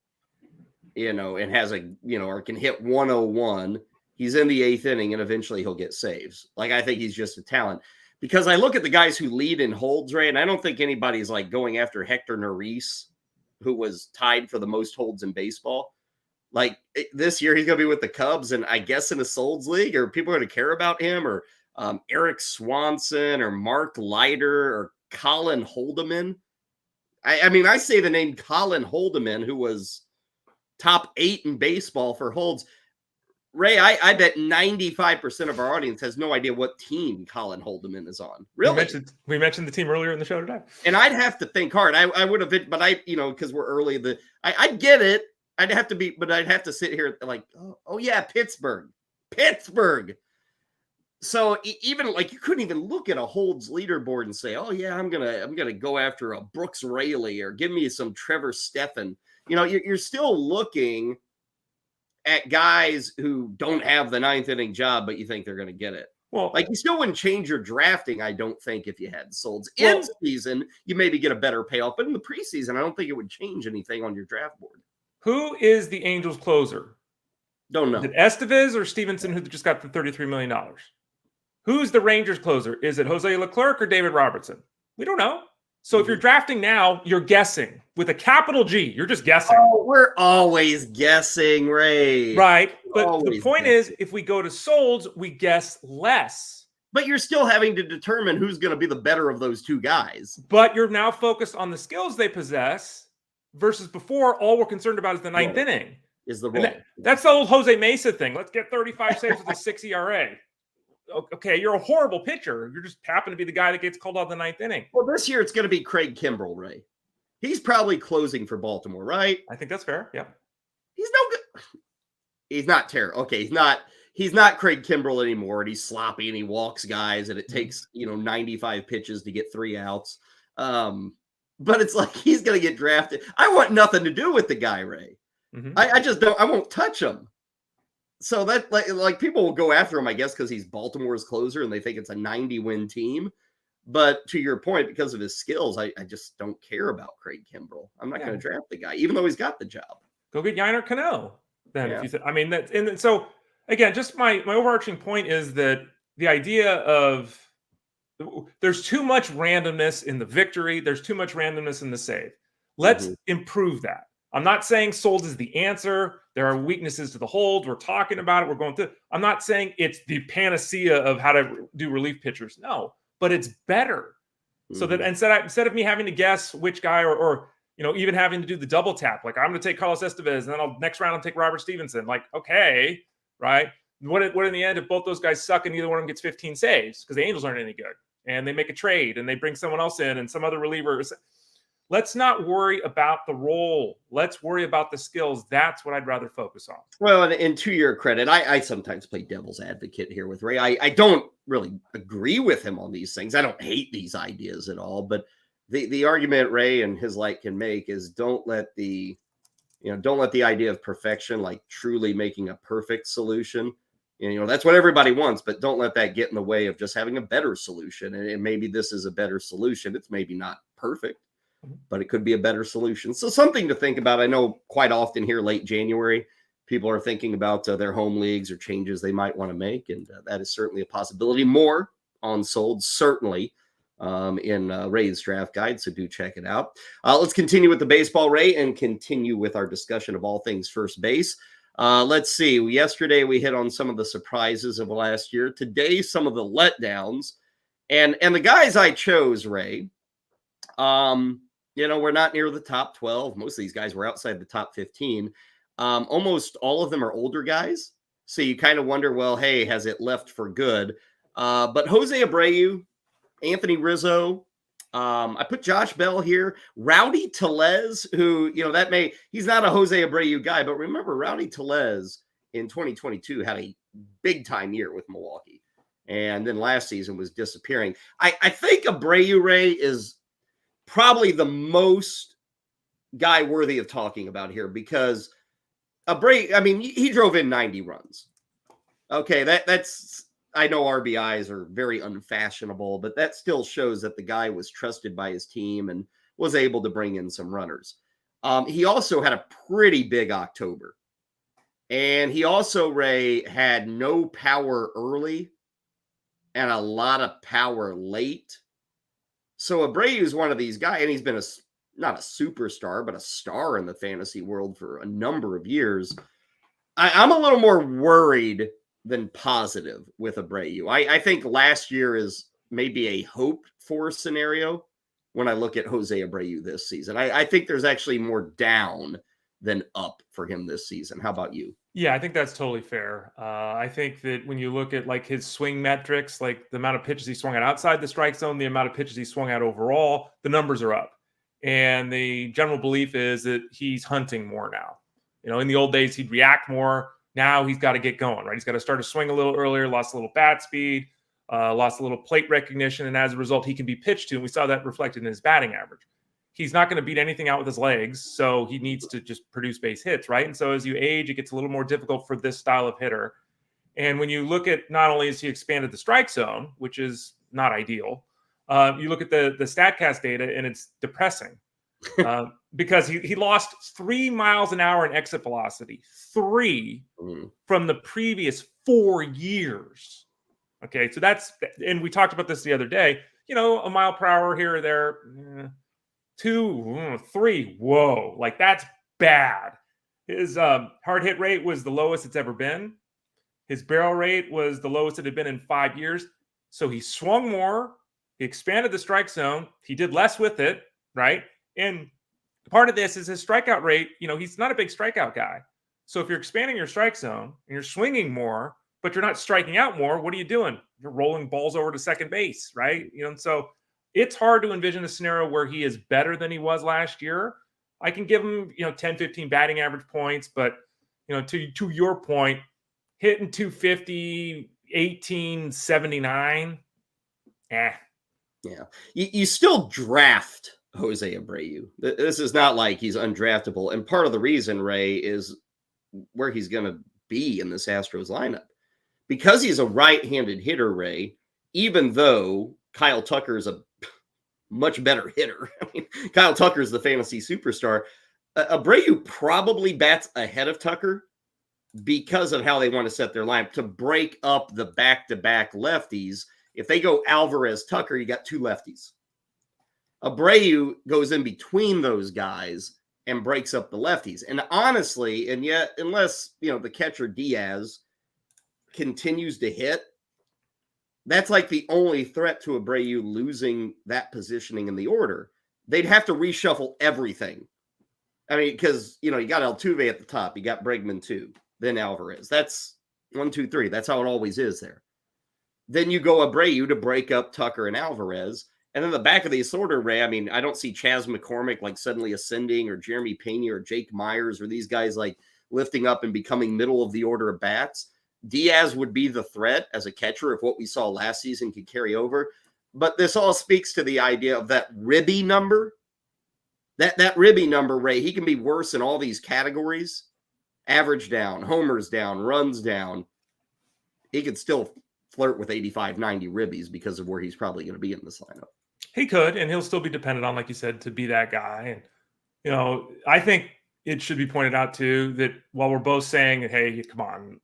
and has or can hit 101. He's in the 8th inning, and eventually he'll get saves. Like, I think he's just a talent. Because I look at the guys who lead in holds, Ray, and I don't think anybody's like going after Hector Neris, who was tied for the most holds in baseball. Like, this year he's going to be with the Cubs, and I guess in a Solds league, or people are going to care about him, or Eric Swanson, or Mark Leiter, or Colin Holdeman. I mean, I say the name Colin Holdeman, who was top 8 in baseball for holds. Ray, I bet 95% of our audience has no idea what team Colin Holdeman is on. Really? We mentioned the team earlier in the show today. And I'd have to think hard. I would have, but because we're early, I'd get it. I'd have to sit here like, oh yeah, Pittsburgh. So even like you couldn't even look at a holds leaderboard and say, oh yeah, I'm gonna go after a Brooks Raley or give me some Trevor Stephan. You're still looking at guys who don't have the 9th inning job, but you think they're going to get it. Well, like, you still wouldn't change your drafting, I don't think, if you had Solds. In season, you maybe get a better payoff, but in the preseason, I don't think it would change anything on your draft board. Who is the Angels closer? Don't know. Is it Estevez or Stevenson, who just got the $33 million? Who's the Rangers closer? Is it Jose Leclerc or David Robertson? We don't know. So if you're drafting now, you're guessing with a capital G. You're just guessing. Oh, we're always guessing, Ray. Right. But the point is, if we go to Solds, we guess less. But you're still having to determine who's going to be the better of those two guys. But you're now focused on the skills they possess versus before, all we're concerned about is the 9th inning. Is the role. That's the old Jose Mesa thing. Let's get 35 saves with a 6 ERA. Okay, you're a horrible pitcher. You just happen to be the guy that gets called out in the 9th inning. Well, this year it's going to be Craig Kimbrell, Ray. He's probably closing for Baltimore, right? I think that's fair. Yeah. He's no good. He's not terrible. Okay, he's not Craig Kimbrell anymore, and he's sloppy and he walks guys, and it takes 95 pitches to get 3 outs. But it's like he's going to get drafted. I want nothing to do with the guy, Ray. Mm-hmm. I just don't. I won't touch him. So that like people will go after him, I guess, because he's Baltimore's closer and they think it's a 90-win team. But to your point, because of his skills, I just don't care about Craig Kimbrell. I'm not going to draft the guy, even though he's got the job. Go get Yiner Cano. Then, if you I mean, that. And so again, just my overarching point is that the idea of there's too much randomness in the victory. There's too much randomness in the save. Let's improve that. I'm not saying Solds is the answer. There are weaknesses to the hold. We're talking about it. We're going through. I'm not saying it's the panacea of how to do relief pitchers. No, but it's better. So that instead of me having to guess which guy or even having to do the double tap, like I'm going to take Carlos Estevez and then next round I'll take Robert Stevenson. Like, okay, right? What in the end if both those guys suck and neither one of them gets 15 saves because the Angels aren't any good and they make a trade and they bring someone else in and some other reliever. Let's not worry about the role. Let's worry about the skills. That's what I'd rather focus on. Well, and to your credit, I sometimes play devil's advocate here with Ray. I don't really agree with him on these things. I don't hate these ideas at all. But the argument Ray and his like can make is don't let the idea of perfection, like truly making a perfect solution. That's what everybody wants, but don't let that get in the way of just having a better solution. And maybe this is a better solution. It's maybe not perfect, but it could be a better solution. So something to think about. I know quite often here, late January, people are thinking about their home leagues or changes they might want to make. And that is certainly a possibility. More on Solds, certainly in Ray's draft guide. So do check it out. Let's continue with the baseball, Ray, and continue with our discussion of all things first base. Let's see. Yesterday, we hit on some of the surprises of last year. Today, some of the letdowns. And the guys I chose, Ray, we're not near the top 12. Most of these guys were outside the top 15. Almost all of them are older guys. So you kind of wonder, well, hey, has it left for good? But Jose Abreu, Anthony Rizzo, I put Josh Bell here. Rowdy Tellez, who, he's not a Jose Abreu guy, but remember, Rowdy Tellez in 2022 had a big time year with Milwaukee. And then last season was disappearing. I think Abreu, Ray, is probably the most guy worthy of talking about here because Abreu, he drove in 90 runs. Okay, that's I know RBIs are very unfashionable, but that still shows that the guy was trusted by his team and was able to bring in some runners. He also had a pretty big October. And he also, Ray, had no power early and a lot of power late. So Abreu is one of these guys, and he's been not a superstar, but a star in the fantasy world for a number of years. I'm a little more worried than positive with Abreu. I think last year is maybe a hoped for scenario when I look at Jose Abreu this season. I think there's actually more down than up for him this season. How about you? Yeah, I think that's totally fair. I think that when you look at like his swing metrics, like the amount of pitches he swung at outside the strike zone, the amount of pitches he swung at overall, the numbers are up. And the general belief is that he's hunting more now. You know, in the old days, he'd react more. Now he's got to get going, right? He's got to start to swing a little earlier, lost a little bat speed, lost a little plate recognition. And as a result, he can be pitched to. And we saw that reflected in his batting average. He's not going to beat anything out with his legs, so he needs to just produce base hits, right? And so as you age, it gets a little more difficult for this style of hitter. And when you look at not only has he expanded the strike zone, which is not ideal, you look at the StatCast data, and it's depressing because he lost 3 miles an hour in exit velocity, from the previous 4 years. Okay, so that's, and we talked about this the other day, you know, a mile per hour here or there, 2, 3. Whoa, like that's bad. His hard hit rate was the lowest it's ever been. His barrel rate was the lowest it had been in 5 years. So he swung more. He expanded the strike zone. He did less with it, right? And part of this is his strikeout rate. You know, he's not a big strikeout guy. So if you're expanding your strike zone and you're swinging more, but you're not striking out more, what are you doing? You're rolling balls over to second base, right? You know, and so it's hard to envision a scenario where he is better than he was last year. I can give him, 10, 15 batting average points, but, to your point, hitting 250, 1879, Yeah. You still draft Jose Abreu. This is not like he's undraftable. And part of the reason, Ray, is where he's going to be in this Astros lineup. Because he's a right-handed hitter, Ray, even though Kyle Tucker is a much better hitter. I mean, Kyle Tucker is the fantasy superstar. Abreu probably bats ahead of Tucker because of how they want to set their lineup to break up the back-to-back lefties. If they go Alvarez Tucker, you got 2 lefties. Abreu goes in between those guys and breaks up the lefties. And honestly, and yet, unless, the catcher Diaz continues to hit, that's like the only threat to Abreu losing that positioning in the order. They'd have to reshuffle everything. I mean, because, you got Altuve at the top. You got Bregman 2, then Alvarez. That's 1, 2, 3. That's how it always is there. Then you go Abreu to break up Tucker and Alvarez. And then the back of the order, Ray, I mean, I don't see Chas McCormick like suddenly ascending, or Jeremy Pena or Jake Myers, or these guys like lifting up and becoming middle of the order of bats. Diaz would be the threat as a catcher if what we saw last season could carry over. But this all speaks to the idea of that Ribby number. That Ribby number, Ray, he can be worse in all these categories. Average down, homers down, runs down. He could still flirt with 85, 90 ribbies because of where he's probably going to be in this lineup. He could, and he'll still be dependent on, like you said, to be that guy. And, I think it should be pointed out, too, that while we're both saying, hey, come on,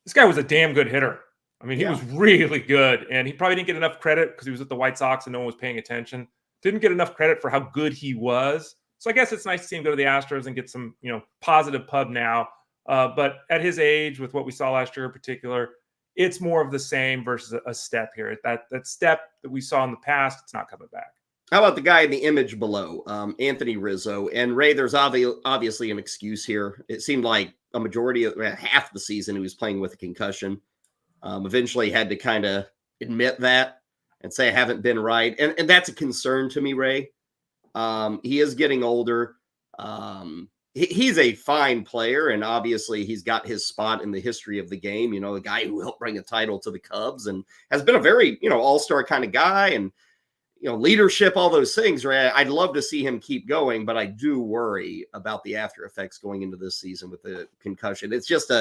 this guy was a damn good hitter. I mean, he was really good, and he probably didn't get enough credit because he was at the White Sox and no one was paying attention. Didn't get enough credit for how good he was. So I guess it's nice to see him go to the Astros and get some, positive pub now. But at his age, with what we saw last year in particular, it's more of the same versus a step here. That step that we saw in the past, it's not coming back. How about the guy in the image below, Anthony Rizzo? And Ray, there's obviously an excuse here. It seemed like a majority of half the season he was playing with a concussion. Eventually had to kind of admit that and say, I haven't been right. And that's a concern to me, Ray. He is getting older. He's a fine player, and obviously he's got his spot in the history of the game. The guy who helped bring a title to the Cubs and has been a very, all-star kind of guy, and, leadership, all those things, right? I'd love to see him keep going, but I do worry about the after effects going into this season with the concussion. It's just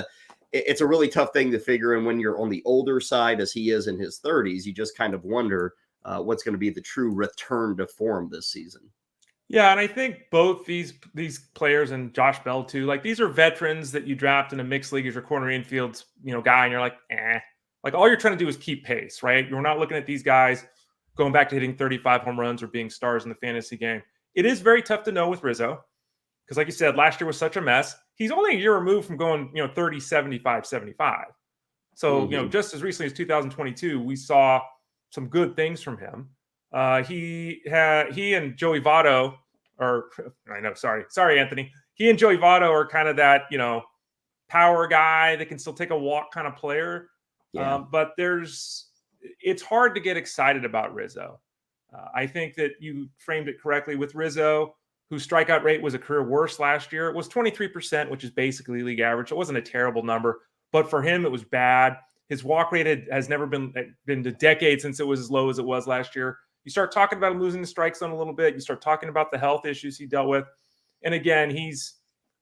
it's a really tough thing to figure. And when you're on the older side, as he is in his 30s, you just kind of wonder what's going to be the true return to form this season. Yeah, and I think both these players and Josh Bell too, like these are veterans that you draft in a mixed league as your corner infield, guy, and you're like, eh. Like all you're trying to do is keep pace, right? You're not looking at these guys going back to hitting 35 home runs or being stars in the fantasy game. It is very tough to know with Rizzo because, like you said, last year was such a mess. He's only a year removed from going, 30, 75, 75. So, just as recently as 2022, we saw some good things from him. He and Joey Votto, or I know, sorry, Anthony. He and Joey Votto are kind of that, power guy that can still take a walk kind of player. Yeah. But it's hard to get excited about Rizzo. I think that you framed it correctly with Rizzo, whose strikeout rate was a career worst last year. It was 23%, which is basically league average. It wasn't a terrible number, but for him, it was bad. His walk rate has never been a decade since it was as low as it was last year. You start talking about him losing the strike zone a little bit. You start talking about the health issues he dealt with. And again,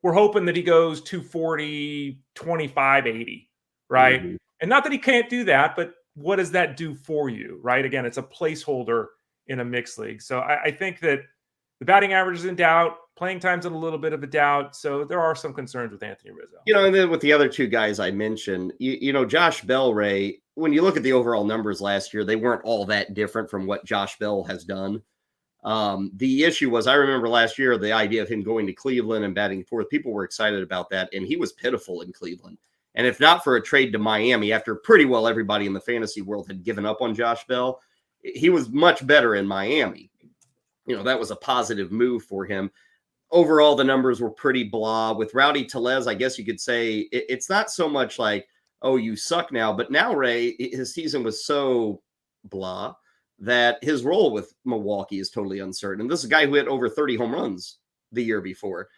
we're hoping that he goes 240, 25, 80, right? Mm-hmm. And not that he can't do that, but what does that do for you, right? Again, it's a placeholder in a mixed league. So I think that the batting average is in doubt. Playing time's in a little bit of a doubt. So there are some concerns with Anthony Rizzo. And then with the other two guys I mentioned, Josh Bell, Ray, when you look at the overall numbers last year, they weren't all that different from what Josh Bell has done. The issue was, I remember last year, the idea of him going to Cleveland and batting fourth, people were excited about that. And he was pitiful in Cleveland. And if not for a trade to Miami, after pretty well everybody in the fantasy world had given up on Josh Bell, he was much better in Miami. That was a positive move for him. Overall, the numbers were pretty blah. With Rowdy Tellez, I guess you could say it's not so much like, oh, you suck now. But now, Ray, his season was so blah that his role with Milwaukee is totally uncertain. And this is a guy who hit over 30 home runs the year before.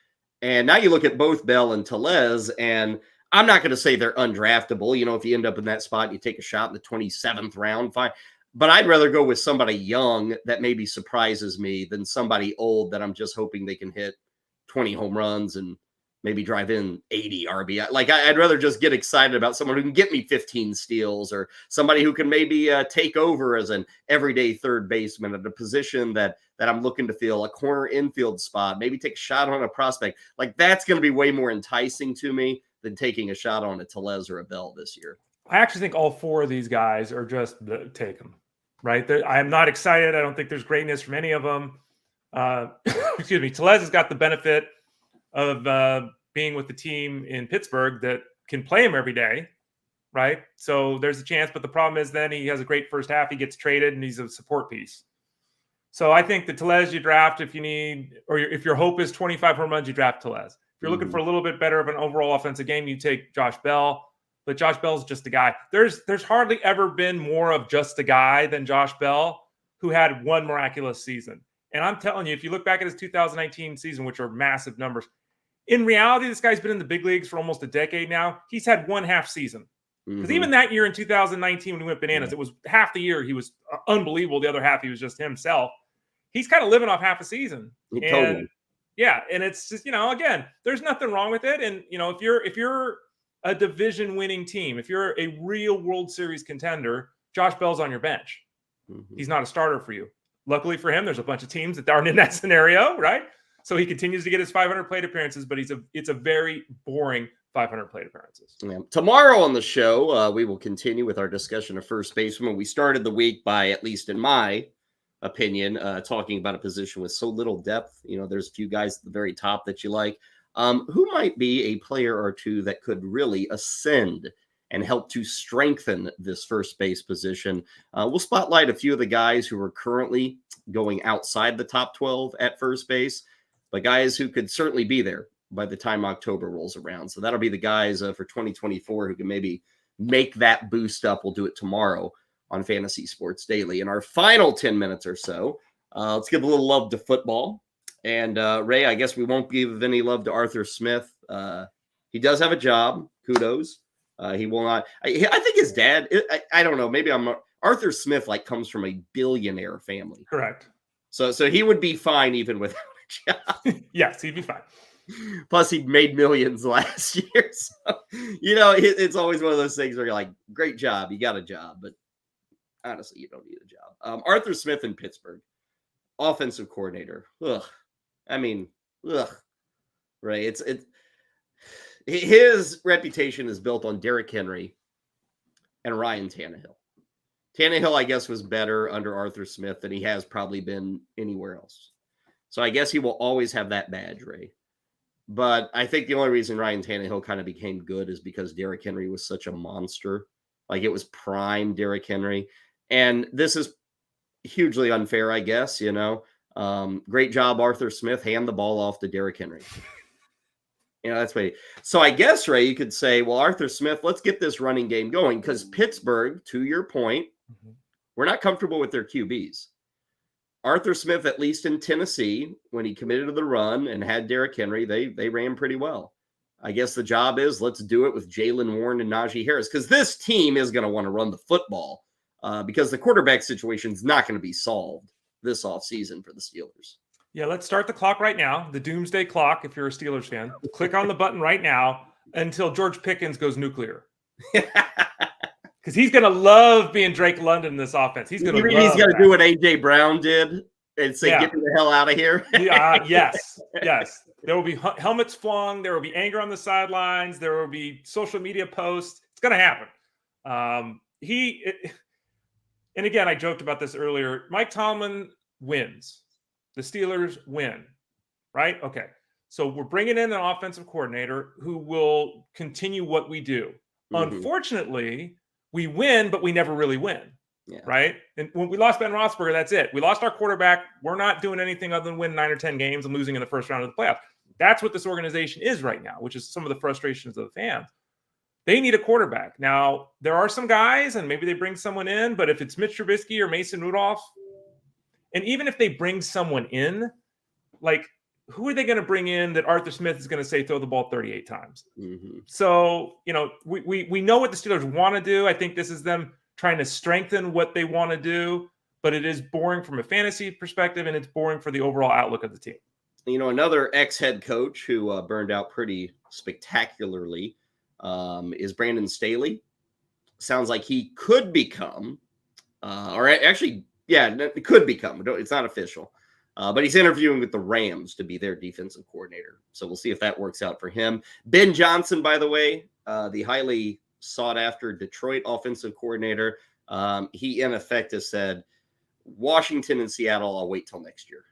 And now you look at both Bell and Tellez, and I'm not going to say they're undraftable. If you end up in that spot, you take a shot in the 27th round, fine. But I'd rather go with somebody young that maybe surprises me than somebody old that I'm just hoping they can hit 20 home runs and maybe drive in 80 RBI. Like I'd rather just get excited about someone who can get me 15 steals or somebody who can maybe take over as an everyday third baseman at a position that I'm looking to fill, a corner infield spot, maybe take a shot on a prospect. Like that's going to be way more enticing to me than taking a shot on a Tellez or a Bell this year. I actually think all four of these guys are just take them, right? I am not excited. I don't think there's greatness from any of them. Excuse me. Tellez has got the benefit of being with the team in Pittsburgh that can play him every day, right? So there's a chance. But the problem is then he has a great first half. He gets traded and he's a support piece. So I think the Tellez you draft if you need, or if your hope is 25 home runs, you draft Tellez. If you're looking for a little bit better of an overall offensive game, you take Josh Bell. But Josh Bell's just a guy. There's hardly ever been more of just a guy than Josh Bell, who had one miraculous season. And I'm telling you, if you look back at his 2019 season, which are massive numbers, in reality, this guy's been in the big leagues for almost a decade now. He's had one half season. Because even that year in 2019, when he went bananas, it was half the year he was unbelievable. The other half, he was just himself. He's kind of living off half a season. Totally. Yeah, and it's just, again, there's nothing wrong with it. And, if you're a division-winning team, if you're a real World Series contender, Josh Bell's on your bench. He's not a starter for you. Luckily for him, there's a bunch of teams that aren't in that scenario, right? So he continues to get his 500 plate appearances, but it's a very boring 500 plate appearances. Yeah. Tomorrow on the show, we will continue with our discussion of first baseman. We started the week by, at least in my opinion, talking about a position with so little depth. There's a few guys at the very top that you like. Who might be a player or two that could really ascend and help to strengthen this first base position? We'll spotlight a few of the guys who are currently going outside the top 12 at first base, but guys who could certainly be there by the time October rolls around. So that'll be the guys for 2024 who can maybe make that boost up. We'll do it tomorrow on Fantasy Sports Daily. In our final 10 minutes or so, let's give a little love to football. And Ray, I guess we won't give any love to Arthur Smith. He does have a job. Kudos. He will not. I think his dad, I don't know. Maybe Arthur Smith comes from a billionaire family. Correct. So he would be fine even without a job. Yes, he'd be fine. Plus, he made millions last year. So, it's always one of those things where you're like, great job. You got a job. But honestly, you don't need a job. Arthur Smith in Pittsburgh, offensive coordinator. Ugh. I mean, ugh, Ray. It's his reputation is built on Derrick Henry and Ryan Tannehill. Tannehill, I guess, was better under Arthur Smith than he has probably been anywhere else. So I guess he will always have that badge, Ray. But I think the only reason Ryan Tannehill kind of became good is because Derrick Henry was such a monster. Like, it was prime Derrick Henry. And this is hugely unfair, I guess, you know. Great job, Arthur Smith. Hand the ball off to Derrick Henry. You know, that's what. So I guess, Ray, you could say, well, Arthur Smith, let's get this running game going, because Pittsburgh, to your point, we're not comfortable with their QBs. Arthur Smith, at least in Tennessee, when he committed to the run and had Derrick Henry, they ran pretty well. I guess the job is, let's do it with Jaylen Warren and Najee Harris, because this team is going to want to run the football because the quarterback situation is not going to be solved this offseason for the Steelers. Yeah, let's start the clock right now, the doomsday clock, if you're a Steelers fan. Click on the button right now until George Pickens goes nuclear. Because he's going to love being Drake London in this offense. He's going to do what A.J. Brown did and say, get me the hell out of here. Yes. There will be helmets flung. There will be anger on the sidelines. There will be social media posts. It's going to happen. And again, I joked about this earlier. Mike Tomlin wins. The Steelers win, right? Okay. So we're bringing in an offensive coordinator who will continue what we do. Mm-hmm. Unfortunately, we win, but we never really win, right? And when we lost Ben Roethlisberger, that's it. We lost our quarterback. We're not doing anything other than win 9 or 10 games and losing in the first round of the playoffs. That's what this organization is right now, which is some of the frustrations of the fans. They need a quarterback. Now, there are some guys, and maybe they bring someone in, but if it's Mitch Trubisky or Mason Rudolph, and even if they bring someone in, like, who are they going to bring in that Arthur Smith is going to say throw the ball 38 times? Mm-hmm. So, you know, we know what the Steelers want to do. I think this is them trying to strengthen what they want to do, but it is boring from a fantasy perspective, and it's boring for the overall outlook of the team. You know, another ex-head coach who burned out pretty spectacularly is Brandon Staley. Sounds like he could become, it could become. It's not official. But he's interviewing with the Rams to be their defensive coordinator. So we'll see if that works out for him. Ben Johnson, by the way, the highly sought-after Detroit offensive coordinator, he, in effect, has said, Washington and Seattle, I'll wait till next year.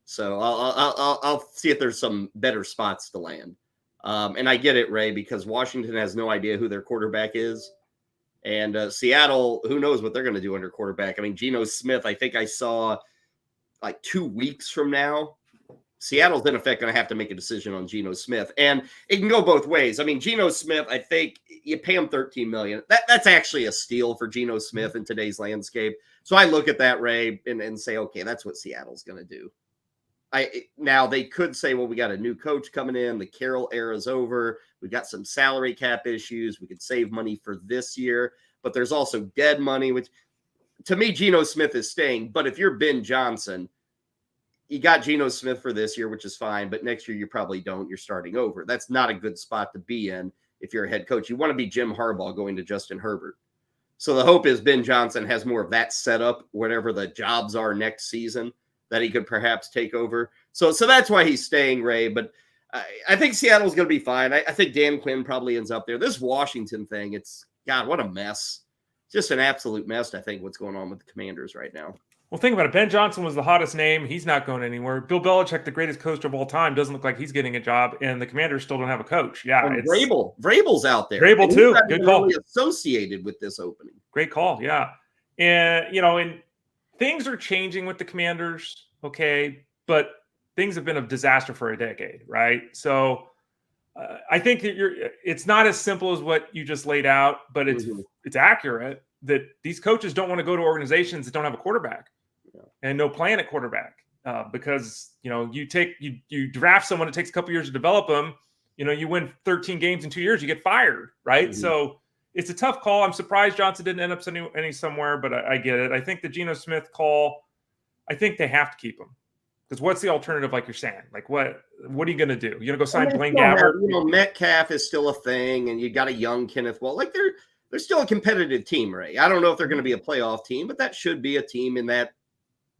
So I'll see if there's some better spots to land. And I get it, Ray, because Washington has no idea who their quarterback is. And Seattle, who knows what they're going to do under quarterback. I mean, Geno Smith, I think I saw like 2 weeks from now, Seattle's in effect going to have to make a decision on Geno Smith. And it can go both ways. I mean, Geno Smith, I think you pay him $13 million. That's actually a steal for Geno Smith in today's landscape. So I look at that, Ray, and say, okay, that's what Seattle's going to do. Now they could say, well, we got a new coach coming in. The Carroll era is over. We've got some salary cap issues. We could save money for this year, but there's also dead money, which to me, Geno Smith is staying. But if you're Ben Johnson, you got Geno Smith for this year, which is fine. But next year, you probably don't. You're starting over. That's not a good spot to be in if you're a head coach. You want to be Jim Harbaugh going to Justin Herbert. So the hope is Ben Johnson has more of that setup, whatever the jobs are next season, that he could perhaps take over. So that's why he's staying, Ray. But I think Seattle's going to be fine. I think Dan Quinn probably ends up there. This Washington thing, it's, God, what a mess. Just an absolute mess, I think, what's going on with the Commanders right now. Well, think about it. Ben Johnson was the hottest name. He's not going anywhere. Bill Belichick, the greatest coach of all time, doesn't look like he's getting a job, and the Commanders still don't have a coach. Yeah, and Vrabel's out there. Vrabel too. Good call. Really associated with this opening. Great call. Yeah, and and things are changing with the Commanders. Okay, but things have been a disaster for a decade, right? So I think that it's not as simple as what you just laid out, but it's accurate that these coaches don't want to go to organizations that don't have a quarterback and no plan at quarterback because you draft someone, it takes a couple years to develop them. You win 13 games in 2 years, you get fired, right? Mm-hmm. So it's a tough call. I'm surprised Johnson didn't end up somewhere, but I get it. I think the Geno Smith call, I think they have to keep him. Because what's the alternative, like you're saying? Like, what are you going to do? You're going to go sign Blaine Gabbert? Metcalf is still a thing, and you got a young Kenneth Walker. Like, they're still a competitive team, Ray. I don't know if they're going to be a playoff team, but that should be a team in that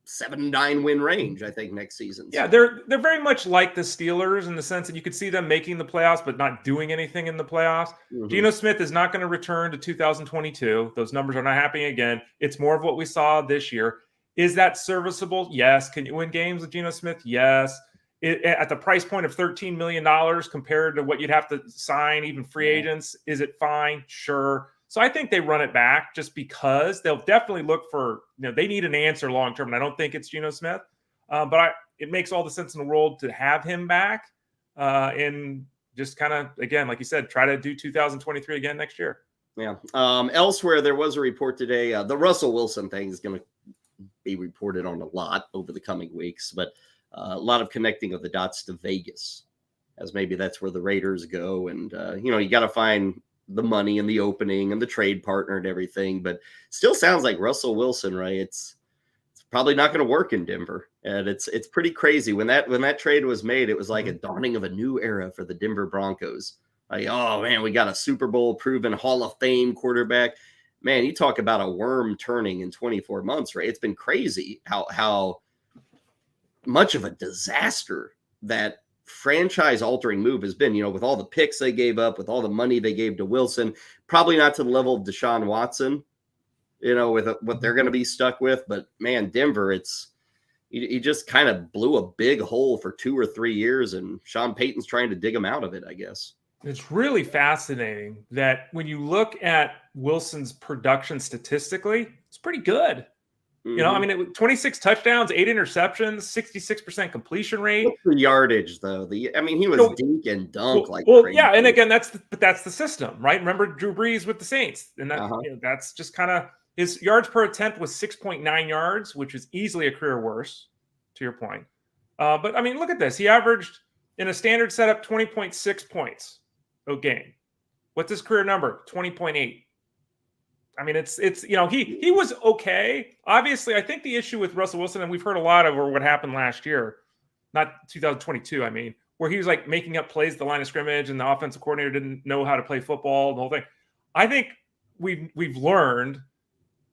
7-9 win range, I think, next season. Yeah, they're very much like the Steelers in the sense that you could see them making the playoffs but not doing anything in the playoffs. Geno Smith is not going to return to 2022. Those numbers are not happening again. It's more of what we saw this year. Is that serviceable? Yes. Can you win games with Geno Smith? Yes. At the price point of $13 million compared to what you'd have to sign, even free agents, is it fine? Sure. So I think they run it back just because they'll definitely look for, they need an answer long term. And I don't think it's Geno Smith, but it makes all the sense in the world to have him back and just kind of, again, like you said, try to do 2023 again next year. Yeah. Elsewhere, there was a report today. The Russell Wilson thing is going to be reported on a lot over the coming weeks, but a lot of connecting of the dots to Vegas, as maybe that's where the Raiders go. And, you got to find the money and the opening and the trade partner and everything, but still sounds like Russell Wilson, right? It's probably not going to work in Denver. And it's pretty crazy. When that trade was made, it was like a dawning of a new era for the Denver Broncos. Like, oh man, we got a Super Bowl proven Hall of Fame quarterback. Man, you talk about a worm turning in 24 months, right? It's been crazy how much of a disaster that franchise-altering move has been, with all the picks they gave up, with all the money they gave to Wilson, probably not to the level of Deshaun Watson, with what they're going to be stuck with. But, man, Denver, he just kind of blew a big hole for 2 or 3 years, and Sean Payton's trying to dig him out of it, I guess. It's really fascinating that when you look at Wilson's production statistically, it's pretty good. 26 touchdowns, 8 interceptions, 66% completion rate. What's the yardage, though? He was dink and dunk crazy. Yeah, and again, that's the system, right? Remember Drew Brees with the Saints, and that that's just kind of his yards per attempt was 6.9 yards, which is easily a career worst, to your point. But look at this. He averaged in a standard setup 20.6 points a game. What's his career number? 20.8. He was okay. Obviously, I think the issue with Russell Wilson, and we've heard a lot over what happened last year, not 2022, where he was like making up plays at the line of scrimmage and the offensive coordinator didn't know how to play football, the whole thing. I think we've learned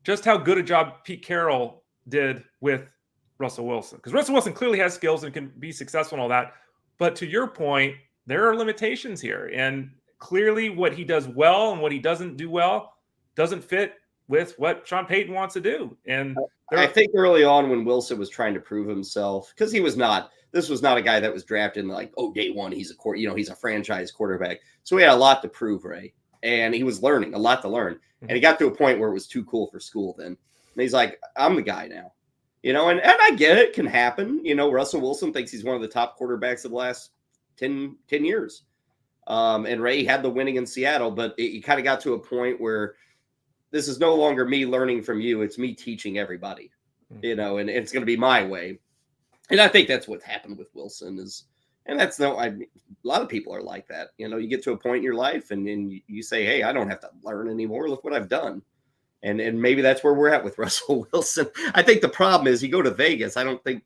just how good a job Pete Carroll did with Russell Wilson. Because Russell Wilson clearly has skills and can be successful and all that. But to your point, there are limitations here. And clearly what he does well and what he doesn't do well doesn't fit with what Sean Payton wants to do. And I think early on when Wilson was trying to prove himself, because this was not a guy that was drafted and day one, he's a franchise quarterback. So he had a lot to prove, Ray. And he was learning, a lot to learn. And he got to a point where it was too cool for school then. And he's like, I'm the guy now. And I get it, can happen. Russell Wilson thinks he's one of the top quarterbacks of the last 10 years. And Ray had the winning in Seattle, but it kind of got to a point where this is no longer me learning from you. It's me teaching everybody, and it's going to be my way. And I think that's what happened with Wilson a lot of people are like that. You get to a point in your life and you say, hey, I don't have to learn anymore. Look what I've done. And maybe that's where we're at with Russell Wilson. I think the problem is you go to Vegas. I don't think,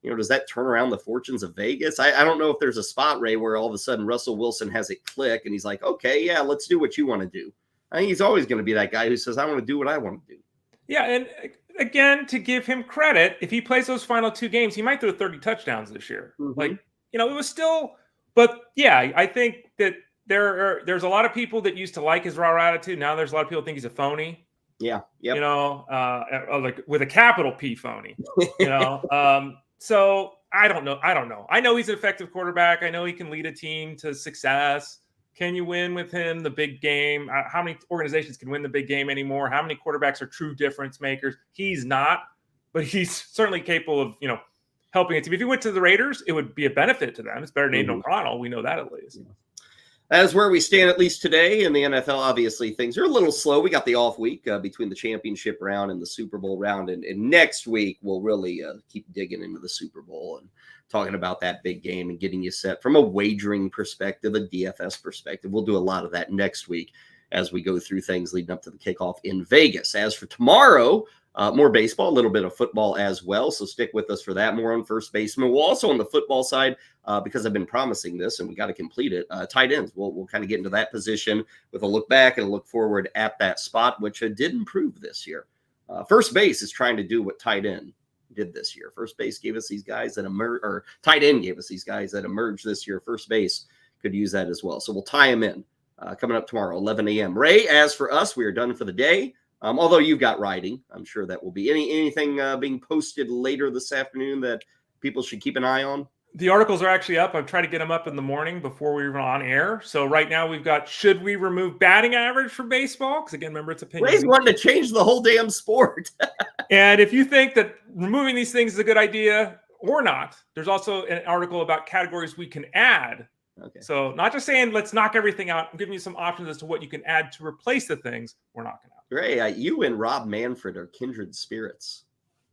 does that turn around the fortunes of Vegas? I don't know if there's a spot, Ray, where all of a sudden Russell Wilson has it click and he's like, okay, yeah, let's do what you want to do. I think he's always going to be that guy who says, I want to do what I want to do. Yeah, and again, to give him credit, if he plays those final 2 games, he might throw 30 touchdowns this year. It was still – but, yeah, I think that there's a lot of people that used to like his raw attitude. Now there's a lot of people who think he's a phony. Yeah. Yep. With a capital P phony. So I don't know. I know he's an effective quarterback. I know he can lead a team to success. Can you win with him the big game? How many organizations can win the big game anymore? How many quarterbacks are true difference makers? He's not, but he's certainly capable of, helping a team. If he went to the Raiders, it would be a benefit to them. It's better than Aiden O'Connell. We know that at least. Yeah. That is where we stand, at least today in the NFL. Obviously, things are a little slow. We got the off week between the championship round and the Super Bowl round. And next week, we'll really keep digging into the Super Bowl and talking about that big game and getting you set from a wagering perspective, a DFS perspective. We'll do a lot of that next week as we go through things leading up to the kickoff in Vegas. As for tomorrow, more baseball, a little bit of football as well. So stick with us for that. More on first baseman. We'll also on the football side, because I've been promising this and we got to complete it. Tight ends. We'll kind of get into that position with a look back and a look forward at that spot, which did improve this year. First base is trying to do what tight end did this year. First base gave us these guys that emerge, or tight end gave us these guys that emerged this year. First base could use that as well. So we'll tie them in coming up tomorrow, 11 a.m. Ray, as for us, we are done for the day. Although you've got writing, I'm sure that will be anything being posted later this afternoon that people should keep an eye on. The articles are actually up. I'm trying to get them up in the morning before we run on air. So right now we've got, should we remove batting average from baseball? Because again, remember, it's opinion. Ray's wanting to change the whole damn sport. And if you think that removing these things is a good idea or not, there's also an article about categories we can add. Okay. So not just saying, let's knock everything out. I'm giving you some options as to what you can add to replace the things we're knocking out. Ray, you and Rob Manfred are kindred spirits.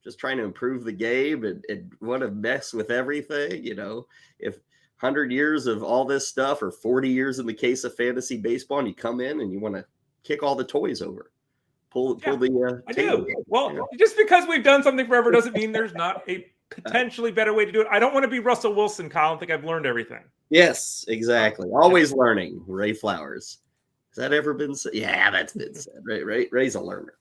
Just trying to improve the game and want to mess with everything. You know, if 100 years of all this stuff or 40 years in the case of fantasy baseball, and you come in and you want to kick all the toys over, pull the I table. do. Well, just because we've done something forever doesn't mean there's not a potentially better way to do it. I don't want to be Russell Wilson, Kyle, and think I've learned everything. Yes, exactly. Always learning. Ray Flowers. Has that ever been said? Yeah, that's been said. Ray's a learner.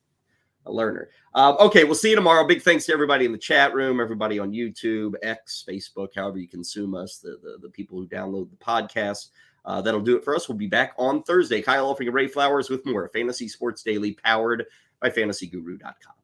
Okay, we'll see you tomorrow. Big thanks to everybody in the chat room, everybody on YouTube, X, Facebook, however you consume us, the people who download the podcast. That'll do it for us. We'll be back on Thursday. Kyle Elfrink and Ray Flowers with more Fantasy Sports Daily, powered by fantasyguru.com.